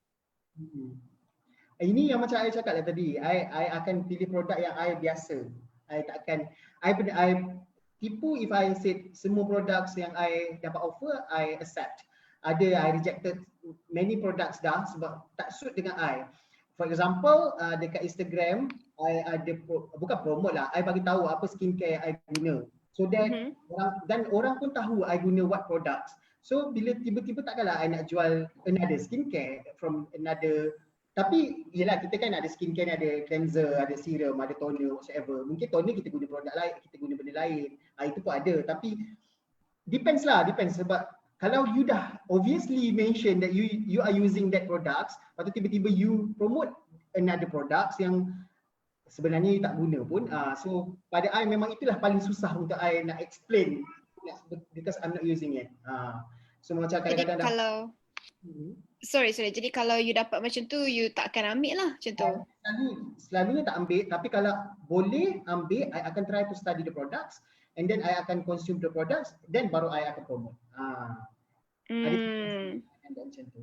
Ini yang macam I cakap lah tadi. I akan pilih produk yang I biasa. I takkan, I tipu if I said semua products yang I dapat offer, I accept. Ada I rejected many products dah sebab tak suit dengan I. For example, dekat Instagram, I ada bukan promote lah, I bagi tahu apa skincare I guna. So that orang pun tahu I guna what products. So bila tiba-tiba takkanlah I nak jual another skincare from another. Tapi yelah, kita kan ada skincare, ada cleanser, ada serum, ada toner, whatever. Mungkin toner kita guna produk lain, kita guna benda lain. Itu pun ada. Tapi depends sebab kalau you dah obviously mention that you are using that products, lepas tu tiba-tiba you promote another products yang sebenarnya you tak guna pun. So pada I memang itulah paling susah untuk I nak explain because I'm not using it. So macam kadang-kadang dah Sorry. Jadi kalau you dapat macam tu, you tak akan ambil lah macam tu? Selalunya tak ambil. Tapi kalau boleh ambil, I akan try to study the products and then I akan consume the products, then baru I akan promote. Macam tu.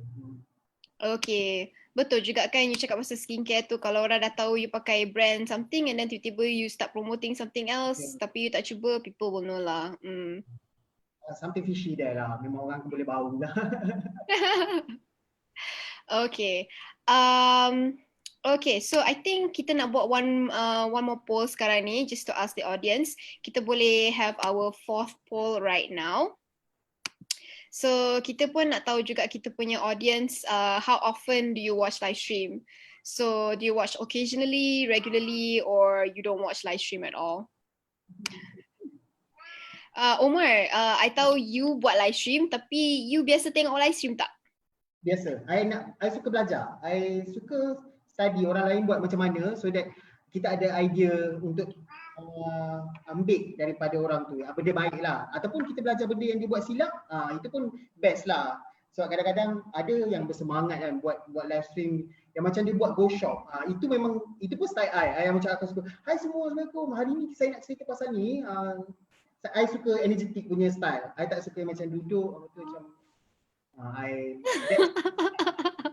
Okay. Betul juga kan you cakap pasal skincare tu, kalau orang dah tahu you pakai brand something and then tiba-tiba you start promoting something else Yeah. tapi you tak cuba, people will know lah. Something fishy there lah. Memang orang boleh bau lah. Okay. Um, okay, so I think kita nak buat one more poll sekarang ni just to ask the audience. Kita boleh have our fourth poll right now. So kita pun nak tahu juga kita punya audience, how often do you watch live stream? So do you watch occasionally, regularly, or you don't watch live stream at all? Omar, I tahu you buat live stream tapi you biasa tengok live stream tak? Biasa. I suka belajar. I suka study orang lain buat macam mana so that kita ada idea untuk ambil daripada orang tu. Apa dia baik lah. Ataupun kita belajar benda yang dia buat silap, itu pun best lah. So kadang-kadang ada yang bersemangat kan buat live stream yang macam dia buat go shop. Itu memang, itu pun style I yang macam aku suka. Hai semua, Assalamualaikum. Hari ni saya nak cerita pasal ni. I suka energetic punya style. I tak suka macam duduk macam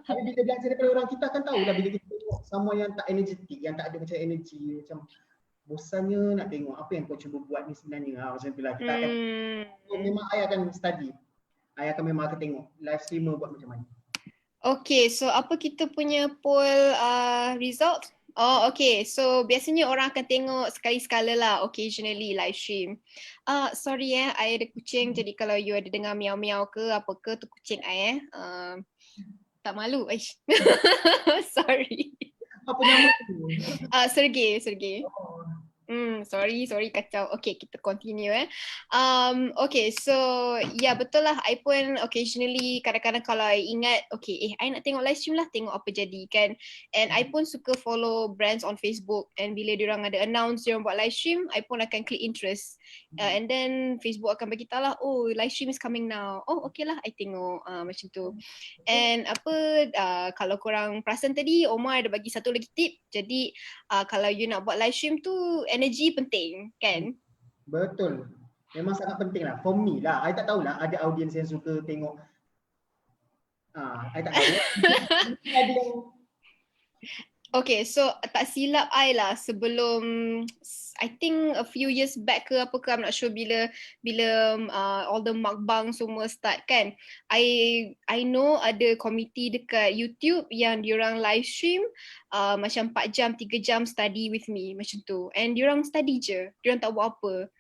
Tapi bila belajar daripada orang, kita akan tahu lah bila kita tengok sama yang tak energetic, yang tak ada macam energy, macam bosannya nak tengok apa yang kau cuba buat ni sebenarnya. Macam tu lah. Kita akan, memang I akan study. I akan memang akan tengok live streamer buat macam mana. Okay, so apa kita punya poll result? Oh, okay. So biasanya orang akan tengok sekali-sekala lah, occasionally live stream. Sorry I ada kucing, jadi kalau you ada dengar miau-miau ke apa ke tu kucing I tak malu. Sorry. Apa nama tu? Sergey. Oh. Sorry kacau. Okay, kita continue okay, so betul lah. I pun occasionally kadang-kadang kalau I ingat, okay, I nak tengok live stream lah, tengok apa jadi kan. And I pun suka follow brands on Facebook, and bila diorang ada announce diorang buat live stream, I pun akan click interest. And then Facebook akan bagi tahu lah, oh live stream is coming now. Oh okay lah, I tengok macam tu. And kalau korang perasan tadi, Omar ada bagi satu lagi tip. Jadi kalau you nak buat live stream tu, energy penting kan? Betul. Memang sangat penting lah. For me lah, I tak tahulah ada audience yang suka tengok. I tak tahu. Ada yang Okay, so tak silap I lah sebelum, I think a few years back ke apa ke, I'm not sure bila all the mukbang semua start kan. I know ada committee dekat YouTube yang diorang live stream macam 4 jam, 3 jam study with me macam tu. And diorang study je, diorang tak buat apa.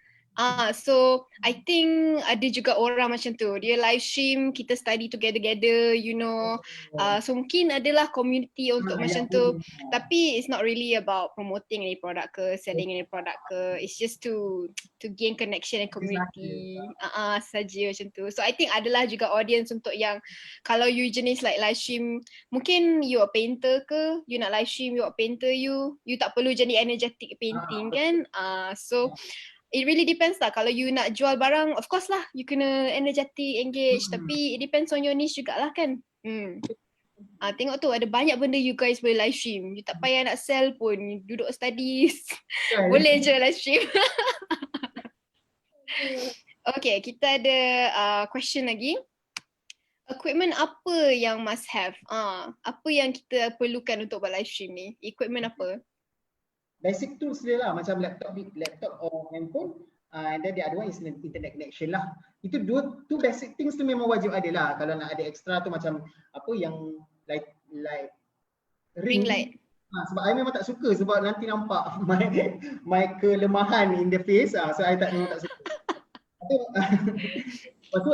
So I think ada juga orang macam tu, dia live stream, kita study together, you know. So mungkin adalah community untuk macam tu. Tapi it's not really about promoting any product ke, selling any product ke. It's just to gain connection and community. Saja macam tu. So I think adalah juga audience untuk yang kalau you jenis like live stream, mungkin you a painter ke, you nak live stream, you a painter, you tak perlu jadi energetic painting kan. So it really depends lah. Kalau you nak jual barang, of course lah, you kena energetic, engage. Tapi it depends on your niche jugalah kan. Tengok tu, ada banyak benda you guys boleh live stream. You tak payah nak sell pun, you duduk study. Boleh je live stream. Okay, kita ada question lagi. Equipment apa yang must have? Apa yang kita perlukan untuk buat live stream ni? Equipment apa? Basic tools dia lah, macam laptop or handphone, and then the other one is internet connection lah. Itu two basic things tu memang wajib ada lah. Kalau nak ada extra tu macam apa yang like ring light. Sebab I memang tak suka sebab nanti nampak my kelemahan in the face, so I memang tak suka. Lepas tu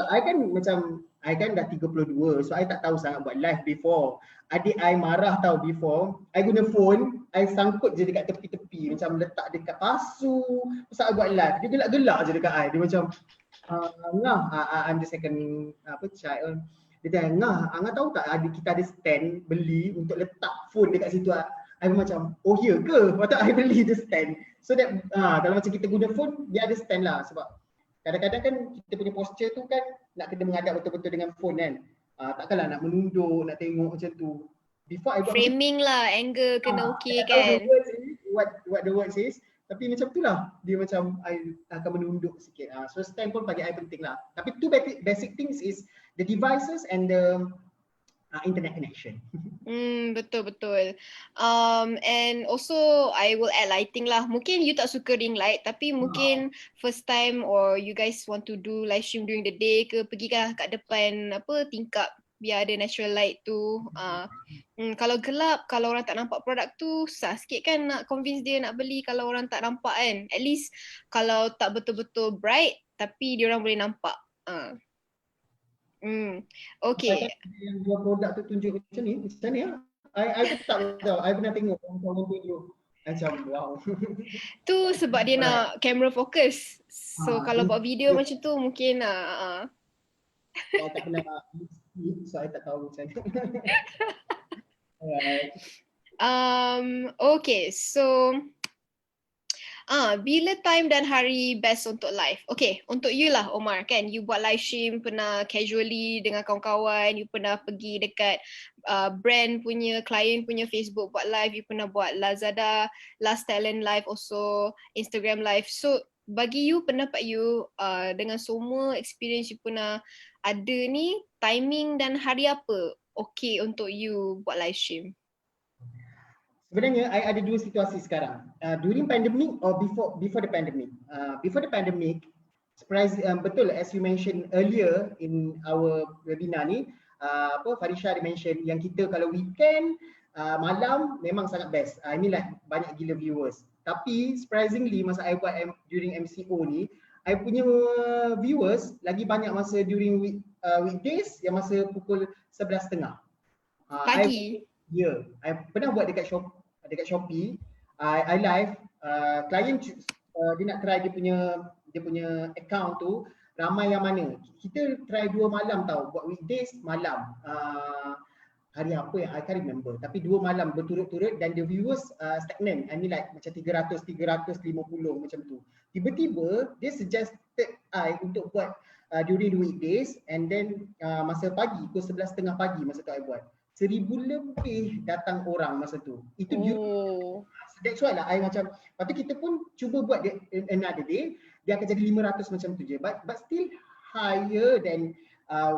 I kan dah 32, so I tak tahu sangat buat live before. Adik I marah tahu before. I guna phone, I sangkut je dekat tepi-tepi, macam letak dekat pasu. Pasal I buat live, dia gelak-gelak je dekat I. Dia macam, Ngah, I'm the second child. Dia tanya, Ngah tahu tak kita ada stand beli untuk letak phone dekat situ. I macam, oh ya ke? Lepas tu I beli the stand. So that, kalau macam kita guna phone, dia ada stand lah. Sebab kadang-kadang kan kita punya posture tu kan nak kena menghadap betul-betul dengan phone kan. Takkanlah nak menunduk, nak tengok macam tu. Before I buat framing lah, angle kena okay kan. What the word says. Tapi macam tu lah, dia macam I akan menunduk sikit. So stand pun bagi I penting lah. Tapi two basic things is the devices and the internet connection. Betul. And also I will add lighting lah. Mungkin you tak suka ring light, tapi mungkin first time or you guys want to do live stream during the day ke, pergilah kat depan tingkap biar ada natural light tu. Kalau gelap, kalau orang tak nampak produk tu, susah sikit kan nak convince dia nak beli kalau orang tak nampak kan. At least kalau tak betul-betul bright, tapi dia orang boleh nampak. Okay. Yang dua produk tu tunjuk macam ni ya. I pun tak tahu. I pernah tengok orang tunjuk macam wow. Tu sebab dia nak camera focus. So kalau buat video macam tu mungkin I tak pernah so I tak tahu macam mana. Alright. Okay, so bila time dan hari best untuk live? Okay, untuk you lah Omar kan, you buat live stream pernah casually dengan kawan-kawan, you pernah pergi dekat brand punya, client punya Facebook buat live, you pernah buat Lazada, Last Talent live, also Instagram live. So bagi you, pendapat you dengan semua experience you pernah ada ni, timing dan hari apa okay untuk you buat live stream? Sebenarnya I ada dua situasi sekarang. During pandemic or before the pandemic. Before the pandemic, betul as you mentioned earlier in our webinar ni, Farisha mention yang kita kalau weekend malam memang sangat best. I mean like banyak gila viewers. Tapi surprisingly masa I buat during MCO ni, I punya viewers lagi banyak masa during weekdays yang masa pukul 11.30 pagi. Ya, I pernah buat dekat Shopee. I live, client dia nak try dia punya account tu ramai yang mana. Kita try 2 malam tau, buat weekdays malam. Hari apa yang I can't remember, tapi 2 malam berturut-turut dan the viewers stagnant. I mean like macam 350 macam tu. Tiba-tiba dia suggested I untuk buat during the weekdays and then masa pagi pukul 11.30 pagi masa tu I buat. 1,000 lebih datang orang masa tu. Itu that's why lah I macam, lepas tu kita pun cuba buat another day, dia akan jadi 500 macam tu je. But still higher than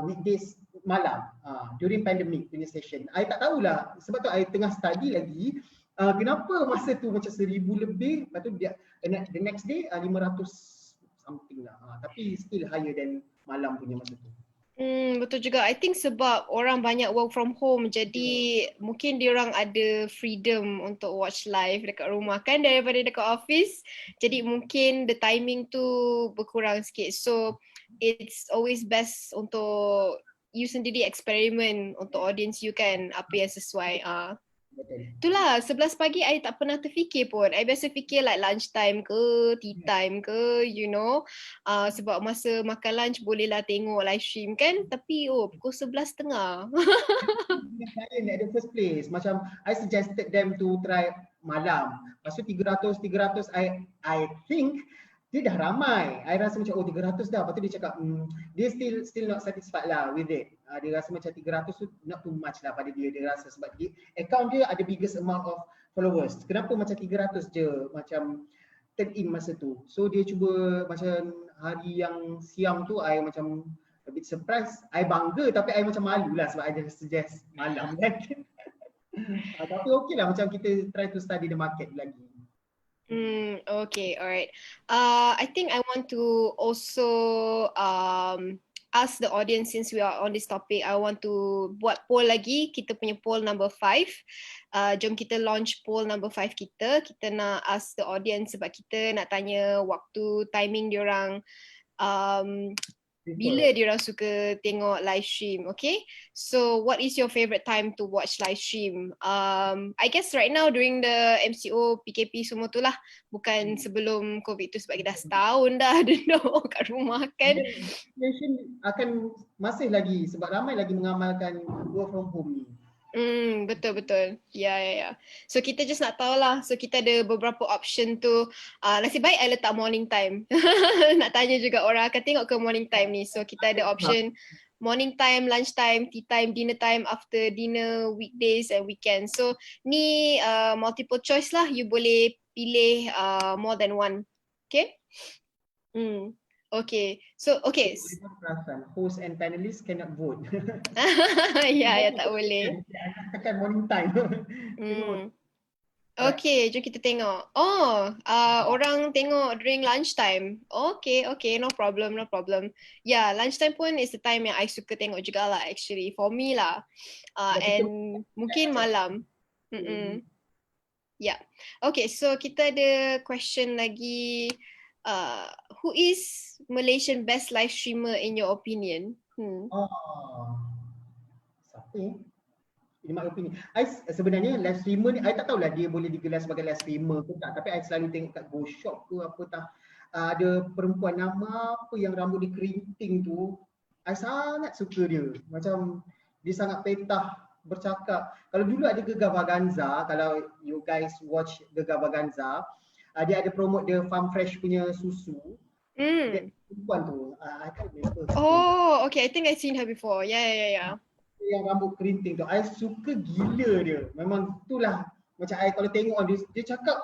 weekdays malam during pandemic punya session. I tak tahulah, sebab tu I tengah study lagi kenapa masa tu macam 1,000 lebih, lepas tu dia the next day 500 something lah. Tapi still higher than malam punya masa tu. Betul juga. I think sebab orang banyak work from home, jadi mungkin diorang ada freedom untuk watch live dekat rumah kan daripada dekat office. Jadi mungkin the timing tu berkurang sikit. So it's always best untuk you sendiri eksperimen untuk audience you kan, apa yang sesuai. Itulah 11 pagi I tak pernah terfikir pun. I biasa fikir like lunch time ke, tea time ke, you know. Sebab masa makan lunch bolehlah tengok live stream kan. Tapi pukul 11.30. Client at the first place, macam I suggested them to try malam. Lepas tu 300 I think dia dah ramai. I rasa macam 300 dah. Lepas tu dia cakap dia still not satisfied lah with it. Dia rasa macam 300 tu not too much lah pada dia. Dia rasa sebab account dia ada biggest amount of followers. Kenapa macam 300 je macam turn in masa tu. So dia cuba macam hari yang siang tu I macam a bit surprised. I bangga tapi I macam malu lah sebab I just suggest malam kan. Tapi okay lah macam kita try to study the market lagi. Okay, alright. I think I want to also ask the audience, since we are on this topic, I want to buat poll lagi. Kita punya poll number 5. Jom kita launch poll number 5 kita. Kita nak ask the audience sebab kita nak tanya waktu, timing diorang, bila diorang suka tengok live stream, okay? So what is your favorite time to watch live stream? I guess right now during the MCO, PKP semua tu lah. Bukan sebelum COVID tu sebab kita dah setahun dah duduk kat rumah kan. Akan masih lagi sebab ramai lagi mengamalkan work from home ni. Betul. Ya. So kita just nak tahu lah. So kita ada beberapa option tu. Nasib baik I letak morning time. Nak tanya juga orang akan tengok ke morning time ni. So kita ada option morning time, lunch time, tea time, dinner time, after dinner, weekdays and weekends. So ni multiple choice lah. You boleh pilih more than one. Okay? Okay. So okay. Boleh perasan, host and panelist cannot vote. Ya, tak boleh. Tekan morning time. Tengok. Hmm. Alright. Okay, jom kita tengok. Oh, orang tengok during lunchtime. Okay, okay, no problem, no problem. Yeah, lunchtime pun is the time yang I suka tengok jugalah actually, for me lah. Ya, kita And mungkin macam malam. Mm-mm. Yeah. Okay, so kita ada question lagi. Who is Malaysian best live streamer in your opinion? Siapa ni? In my opinion. Sebenarnya live streamer ni, I tak tahulah dia boleh digelar sebagai live streamer ke tak. Tapi I selalu tengok kat Go Shop ke apa tak. Ada perempuan nama apa yang rambut dia keriting tu. I sangat suka dia. Macam dia sangat petah bercakap. Kalau dulu ada Gegar Vaganza, kalau you guys watch Gegar Vaganza, dia ada promote the Farm Fresh punya susu. Dia perempuan tu. I can't remember. Oh, okay. I think I've seen her before. Yeah. Yang rambut kerinting tu, I suka gila dia. Memang itulah macam I kalau tengok dia cakap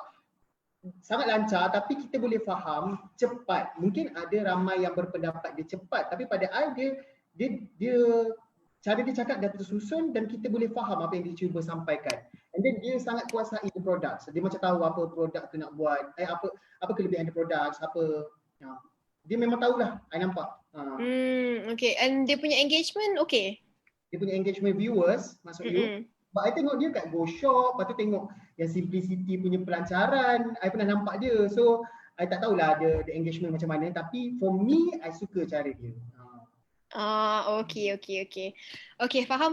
sangat lancar tapi kita boleh faham cepat. Mungkin ada ramai yang berpendapat dia cepat tapi pada I dia cara dia cakap dah tersusun dan kita boleh faham apa yang dia cuba sampaikan. And then dia sangat kuasai the products. Dia macam tahu apa produk tu nak buat, apa kelebihan the products, apa dia memang tahulah, I nampak. Okay. And dia punya engagement okay? Dia punya engagement viewers, maksud you. But I tengok dia kat Go Shop, lepas tu tengok yang Simplicity punya pelancaran, I pernah nampak dia. So, I tak tahulah dia engagement macam mana. Tapi for me, I suka cara dia. Okay. Okay, faham.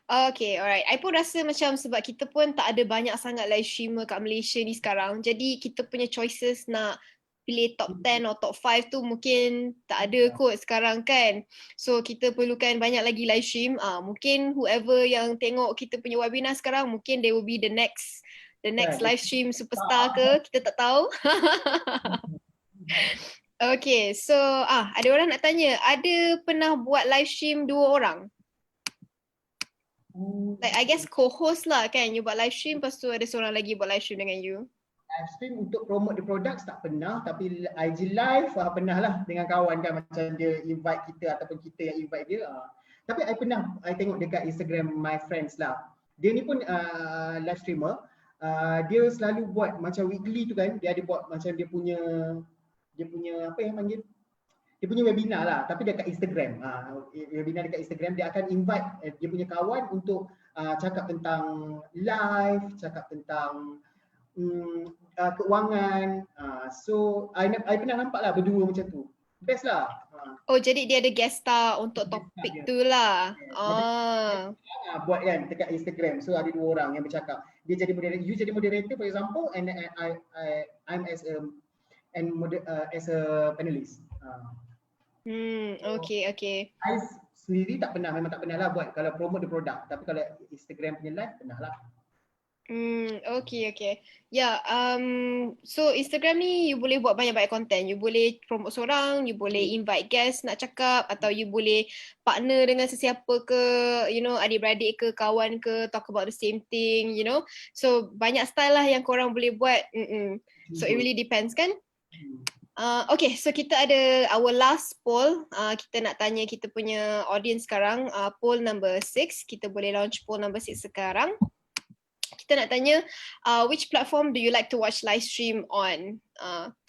Okay, alright. I pun rasa macam sebab kita pun tak ada banyak sangat live streamer kat Malaysia ni sekarang. Jadi kita punya choices nak pilih top 10 atau top 5 tu mungkin tak ada kot sekarang kan. So kita perlukan banyak lagi live stream. Mungkin whoever yang tengok kita punya webinar sekarang mungkin they will be the next live stream superstar ke, kita tak tahu. Okay, so ada orang nak tanya, ada pernah buat live stream 2 orang? Like I guess co-host lah kan, you buat live stream lepas tu ada seorang lagi buat live stream dengan you. Live stream untuk promote the products tak pernah, tapi IG live pernah lah dengan kawan kan, macam dia invite kita ataupun kita yang invite dia. Tapi I tengok dekat Instagram my friends lah. Dia ni pun live streamer. Dia selalu buat macam weekly tu kan, dia ada buat macam dia punya apa yang panggil, dia punya webinar lah, tapi dekat Instagram. Webinar dekat Instagram, dia akan invite dia punya kawan untuk cakap tentang live, cakap tentang keuangan. So I pernah nampak lah berdua macam tu. Best lah. Oh, jadi dia ada guest star untuk topik tu lah. Buat kan dekat Instagram. So ada 2 orang yang bercakap. Dia jadi moderator, you jadi moderator for example, and I'm as a panelist. Okay. I sendiri memang tak pernah lah buat kalau promote the product. Tapi kalau Instagram punya live pernah lah. Okay. Yeah, so Instagram ni you boleh buat banyak-banyak content. You boleh promote seorang, you boleh invite guest nak cakap, atau you boleh partner dengan sesiapa ke, you know, adik-beradik ke, kawan ke, talk about the same thing, you know. So banyak style lah yang korang boleh buat. So it really depends kan. Okay, so kita ada our last poll. Kita nak tanya kita punya audience sekarang. Poll number 6. Kita boleh launch poll number 6 sekarang. Kita nak tanya, which platform do you like to watch live stream on?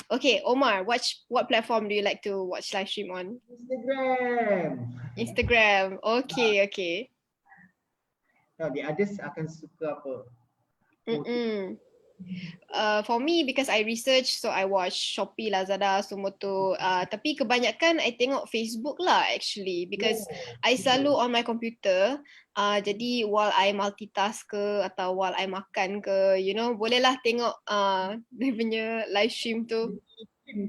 Okay, Omar, what platform do you like to watch live stream on? Instagram. Okay. The others akan suka apa? For me, because I research, so I watch Shopee, Lazada, semua tu. Tapi kebanyakan I tengok Facebook lah actually, because I selalu on my computer. Jadi while I multitask ke atau while I makan ke, you know, bolehlah tengok dia punya live stream tu.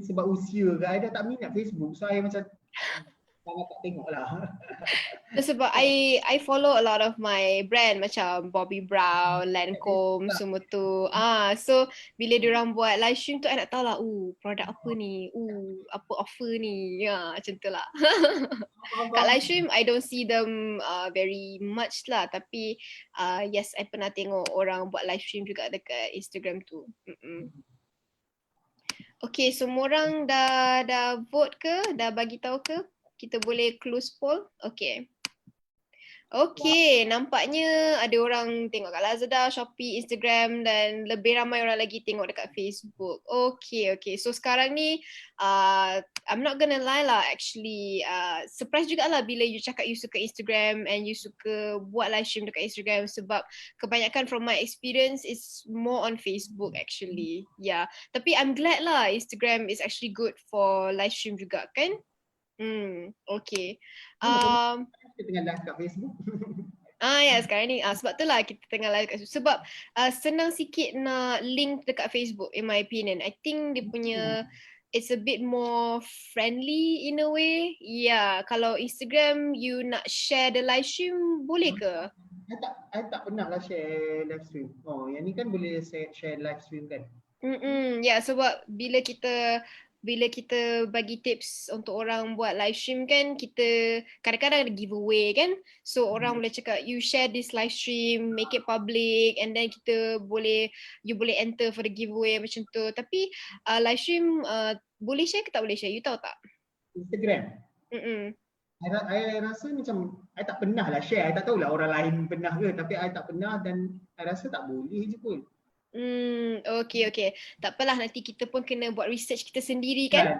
Sebab usia ke, I dah tak minat Facebook, so I macam sangat tak tengok lah. Sebab I follow a lot of my brand macam Bobbi Brown, Lancome, semua tu. So bila diorang buat live stream tu, I nak tahu lah, produk apa ni, apa offer ni, macam tu lah. Kat live stream, I don't see them very much lah. Tapi yes, I pernah tengok orang buat live stream juga dekat Instagram tu. Okay, semua orang dah vote ke? Dah bagi tahu ke? Kita boleh close poll? Okay. Okay, nampaknya ada orang tengok kat Lazada, Shopee, Instagram dan lebih ramai orang lagi tengok dekat Facebook. Okay. So sekarang ni, I'm not gonna lie lah actually. Surprise jugalah bila you cakap you suka Instagram and you suka buat live stream dekat Instagram sebab kebanyakan from my experience is more on Facebook actually. Yeah, tapi I'm glad lah Instagram is actually good for live stream juga kan? Okay. Kita tengah live kat Facebook. Ya sekarang ni sebab tu lah kita tengah live kat Facebook. Sebab senang sikit nak link dekat Facebook in my opinion. I think dia punya it's a bit more friendly in a way. Yeah, kalau Instagram you nak share the live stream boleh ke? I tak pernah lah share live stream. Oh, yang ni kan boleh share live stream kan? Ya, sebab bila kita bagi tips untuk orang buat live stream kan, kita kadang-kadang ada giveaway kan. So orang boleh cakap you share this live stream, make it public and then you boleh enter for the giveaway macam tu. Tapi live stream boleh share ke tak boleh share? You tahu tak? Instagram. I rasa macam I tak pernah lah share. I tak tahulah orang lain pernah ke, tapi I tak pernah dan I rasa tak boleh je pun. Okay. Tak apalah, nanti kita pun kena buat research kita sendiri kan?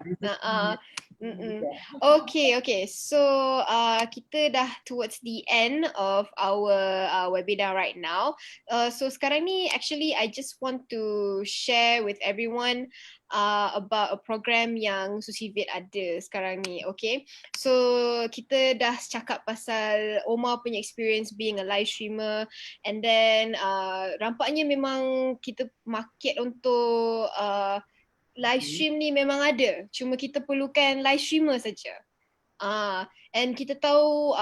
Okay. So kita dah towards the end of our webinar right now. So sekarang ni actually I just want to share with everyone about a program yang Susivid ada sekarang ni, okay? So kita dah cakap pasal Omar punya experience being a live streamer and then nampaknya memang kita market untuk live stream ni memang ada. Cuma kita perlukan live streamer saja. And kita tahu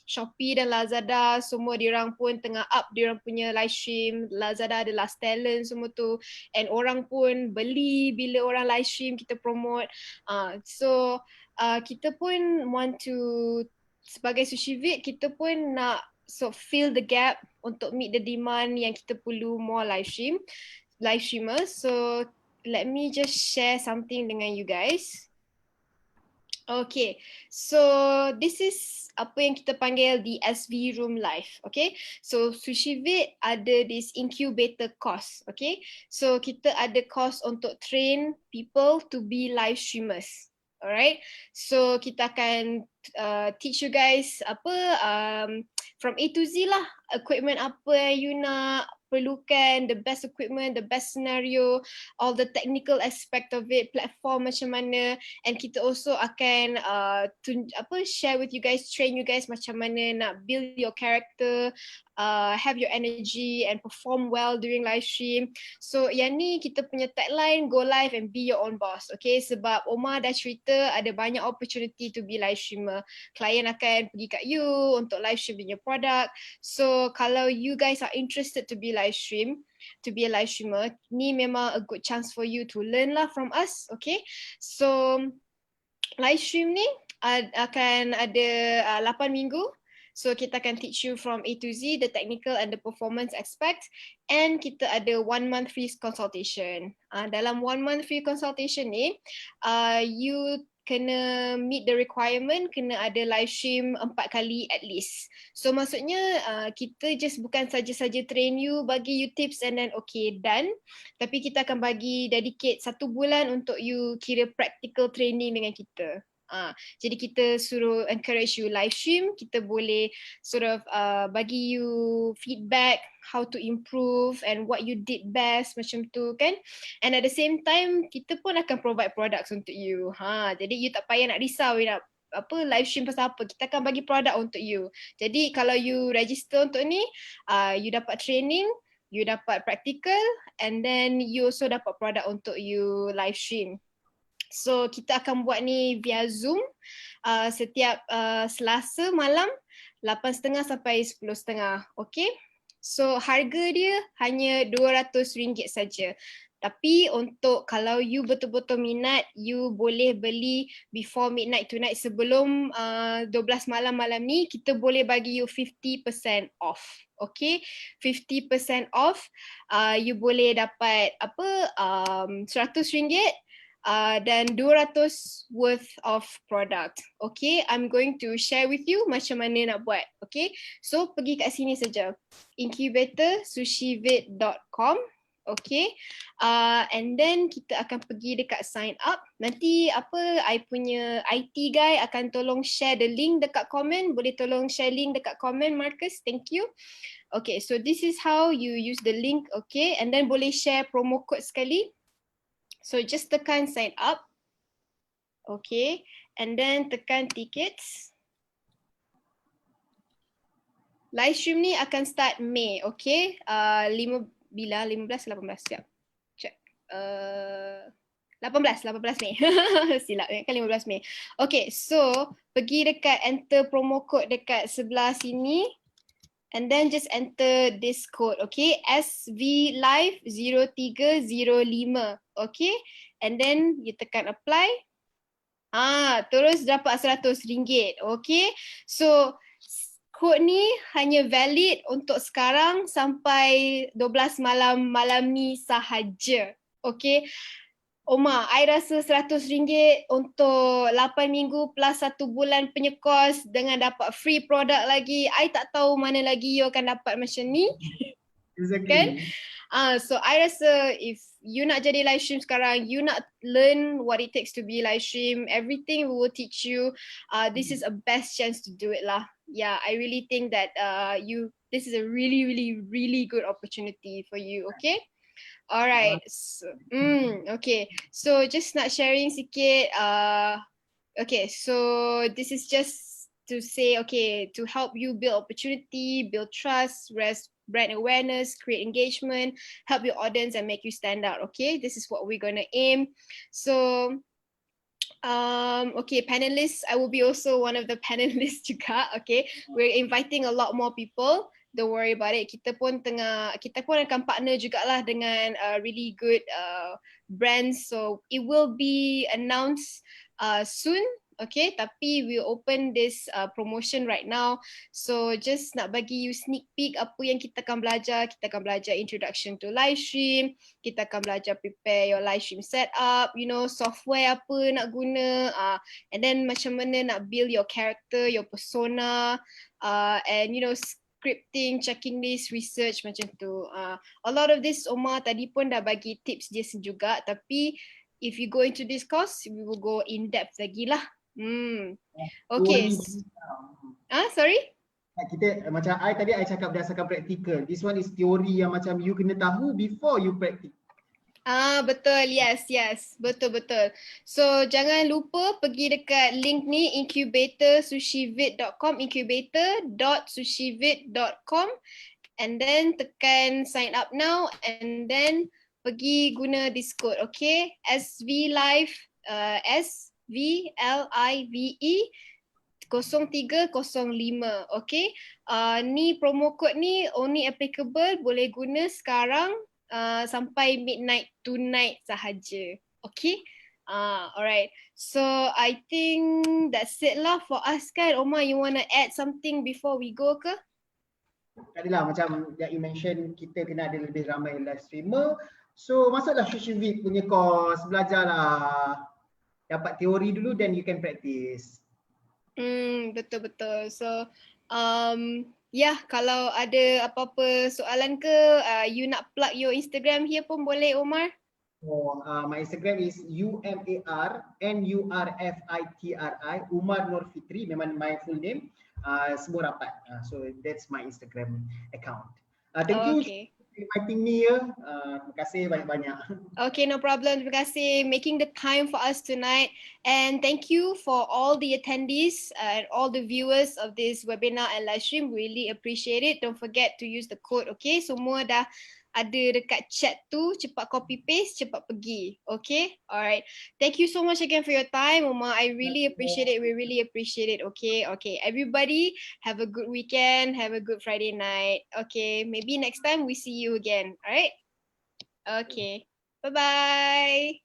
Shopee dan Lazada semua diorang pun tengah up diorang punya live stream. Lazada ada Last Talent semua tu. And orang pun beli bila orang live stream kita promote. So kita pun want to, sebagai Susivid, kita pun nak fill the gap untuk meet the demand yang kita perlu more live streamers. So let me just share something dengan you guys. Okay, so this is apa yang kita panggil the SV Room Live, okay? So Susivid ada this incubator course, okay? So kita ada course untuk train people to be live streamers, alright? So kita akan teach you guys from A to Z lah, equipment apa yang you nak perlukan, the best equipment, the best scenario, all the technical aspect of it, platform macam mana, and kita also akan share with you guys, train you guys macam mana nak build your character, have your energy and perform well during live stream. So yang ni kita punya tagline, go live and be your own boss, okay? Sebab Omar dah cerita ada banyak opportunity to be live streamer. Klien akan pergi kat you untuk live stream punya produk. So kalau you guys are interested to be a live streamer, ni memang a good chance for you to learn lah from us, okay? So live stream ni akan ada 8 minggu. So kita akan teach you from A to Z, the technical and the performance aspect, and kita ada 1 month free consultation. Dalam 1 month free consultation ni, you kena meet the requirement, kena ada live stream 4 kali at least. So maksudnya kita just bukan saja-saja train you, bagi you tips and then okay done. Tapi kita akan bagi dedicate 1 bulan untuk you kira practical training dengan kita. Jadi kita suruh encourage you live stream, kita boleh sort of bagi you feedback, how to improve and what you did best macam tu kan. And at the same time kita pun akan provide products untuk you. Jadi you tak payah nak risau you nak live stream pasal apa, kita akan bagi produk untuk you. Jadi kalau you register untuk ni, you dapat training, you dapat practical and then you also dapat produk untuk you live stream. So kita akan buat ni via Zoom setiap Selasa malam 8.30 sampai 10.30, okay? So harga dia hanya RM200 saja. Tapi untuk kalau you betul-betul minat, you boleh beli before midnight tonight sebelum 12 malam ni, kita boleh bagi you 50% off. Okay, 50% off. You boleh dapat RM100 dan 200 worth of product. Okay, I'm going to share with you macam mana nak buat. Okay, so pergi kat sini saja, incubatorsushivid.com. Okay, and then kita akan pergi dekat sign up. Nanti I punya IT guy akan tolong share the link dekat komen. Boleh tolong share link dekat komen, Marcus? Thank you. Okay, so this is how you use the link. Okay, and then boleh share promo code sekali. So just tekan sign up. Okay, and then tekan tickets. Live stream ni akan start Mei, okay? 15, 18, siap. Check. 18 Mei. Silap kan 15 Mei. Okay, so pergi dekat enter promo code dekat sebelah sini. And then just enter this code, okay? SVLive0305, okay? And then you tekan apply. Terus dapat RM100, okay? So kod ni hanya valid untuk sekarang sampai 12 malam ni sahaja. Okay. Omar, I rasa RM100 untuk 8 minggu plus 1 bulan punya course dengan dapat free product lagi. I tak tahu mana lagi you akan dapat macam ni. Exactly. Kan? So I rasa if you nak jadi live stream sekarang, you nak learn what it takes to be live stream, everything we will teach you. This is a best chance to do it lah. Yeah, I really think that this is a really, really, really good opportunity for you. Okay. Alright. So, okay. So just nak sharing sikit. Okay. So this is just to say, okay, to help you build opportunity, build trust, raise brand awareness, create engagement, help your audience and make you stand out. Okay. This is what we're gonna aim. So okay, panelists, I will be also one of the panelists juga. Okay, we're inviting a lot more people. Don't worry about it. Kita pun akan partner jugalah dengan really good brands. So it will be announced soon. Okay, tapi we open this promotion right now. So just nak bagi you sneak peek apa yang kita akan belajar. Kita akan belajar introduction to live stream. Kita akan belajar prepare your live stream setup. You know, software apa nak guna. And then macam mana nak build your character, your persona. And you know, scripting, checking list, research macam tu. A lot of this Omar tadi pun dah bagi tips dia juga. Tapi if you go into this course, we will go in depth lagi lah. Okay. Sorry? Kita macam tadi I cakap berdasarkan praktikal. This one is teori yang macam you kena tahu before you practice. Betul. Yes. Betul. So jangan lupa pergi dekat link ni incubatorsushivid.com, incubator.sushivid.com, and then tekan sign up now and then pergi guna this code, okay? SVLive, SVLIVE 0305, okay? Ni promo code ni only applicable, boleh guna sekarang sampai midnight tonight sahaja, okay? Alright, so I think that's it lah for us kan. Omar, you wanna add something before we go ke? Tadilah macam yang you mention, kita kena ada lebih ramai live streamer. So masuklah Sushivid punya course, belajarlah. Dapat teori dulu, then you can practice. Betul. So kalau ada apa-apa soalan ke, you nak plug your Instagram here pun boleh, Omar. My Instagram is UMARNURFITRI, Umar Nur Fitri, memang my full name. Semua rapat. So that's my Instagram account. Thank you for inviting me here. Terima kasih banyak-banyak. Okay, no problem. Terima kasih making the time for us tonight. And thank you for all the attendees and all the viewers of this webinar and live stream. Really appreciate it. Don't forget to use the code, okay? Semua dah ada dekat chat tu, cepat copy paste, cepat pergi. Okay? Alright. Thank you so much again for your time, Omar. I really appreciate it. We really appreciate it. Okay? Everybody have a good weekend. Have a good Friday night. Okay? Maybe next time we see you again. Alright? Okay. Bye-bye.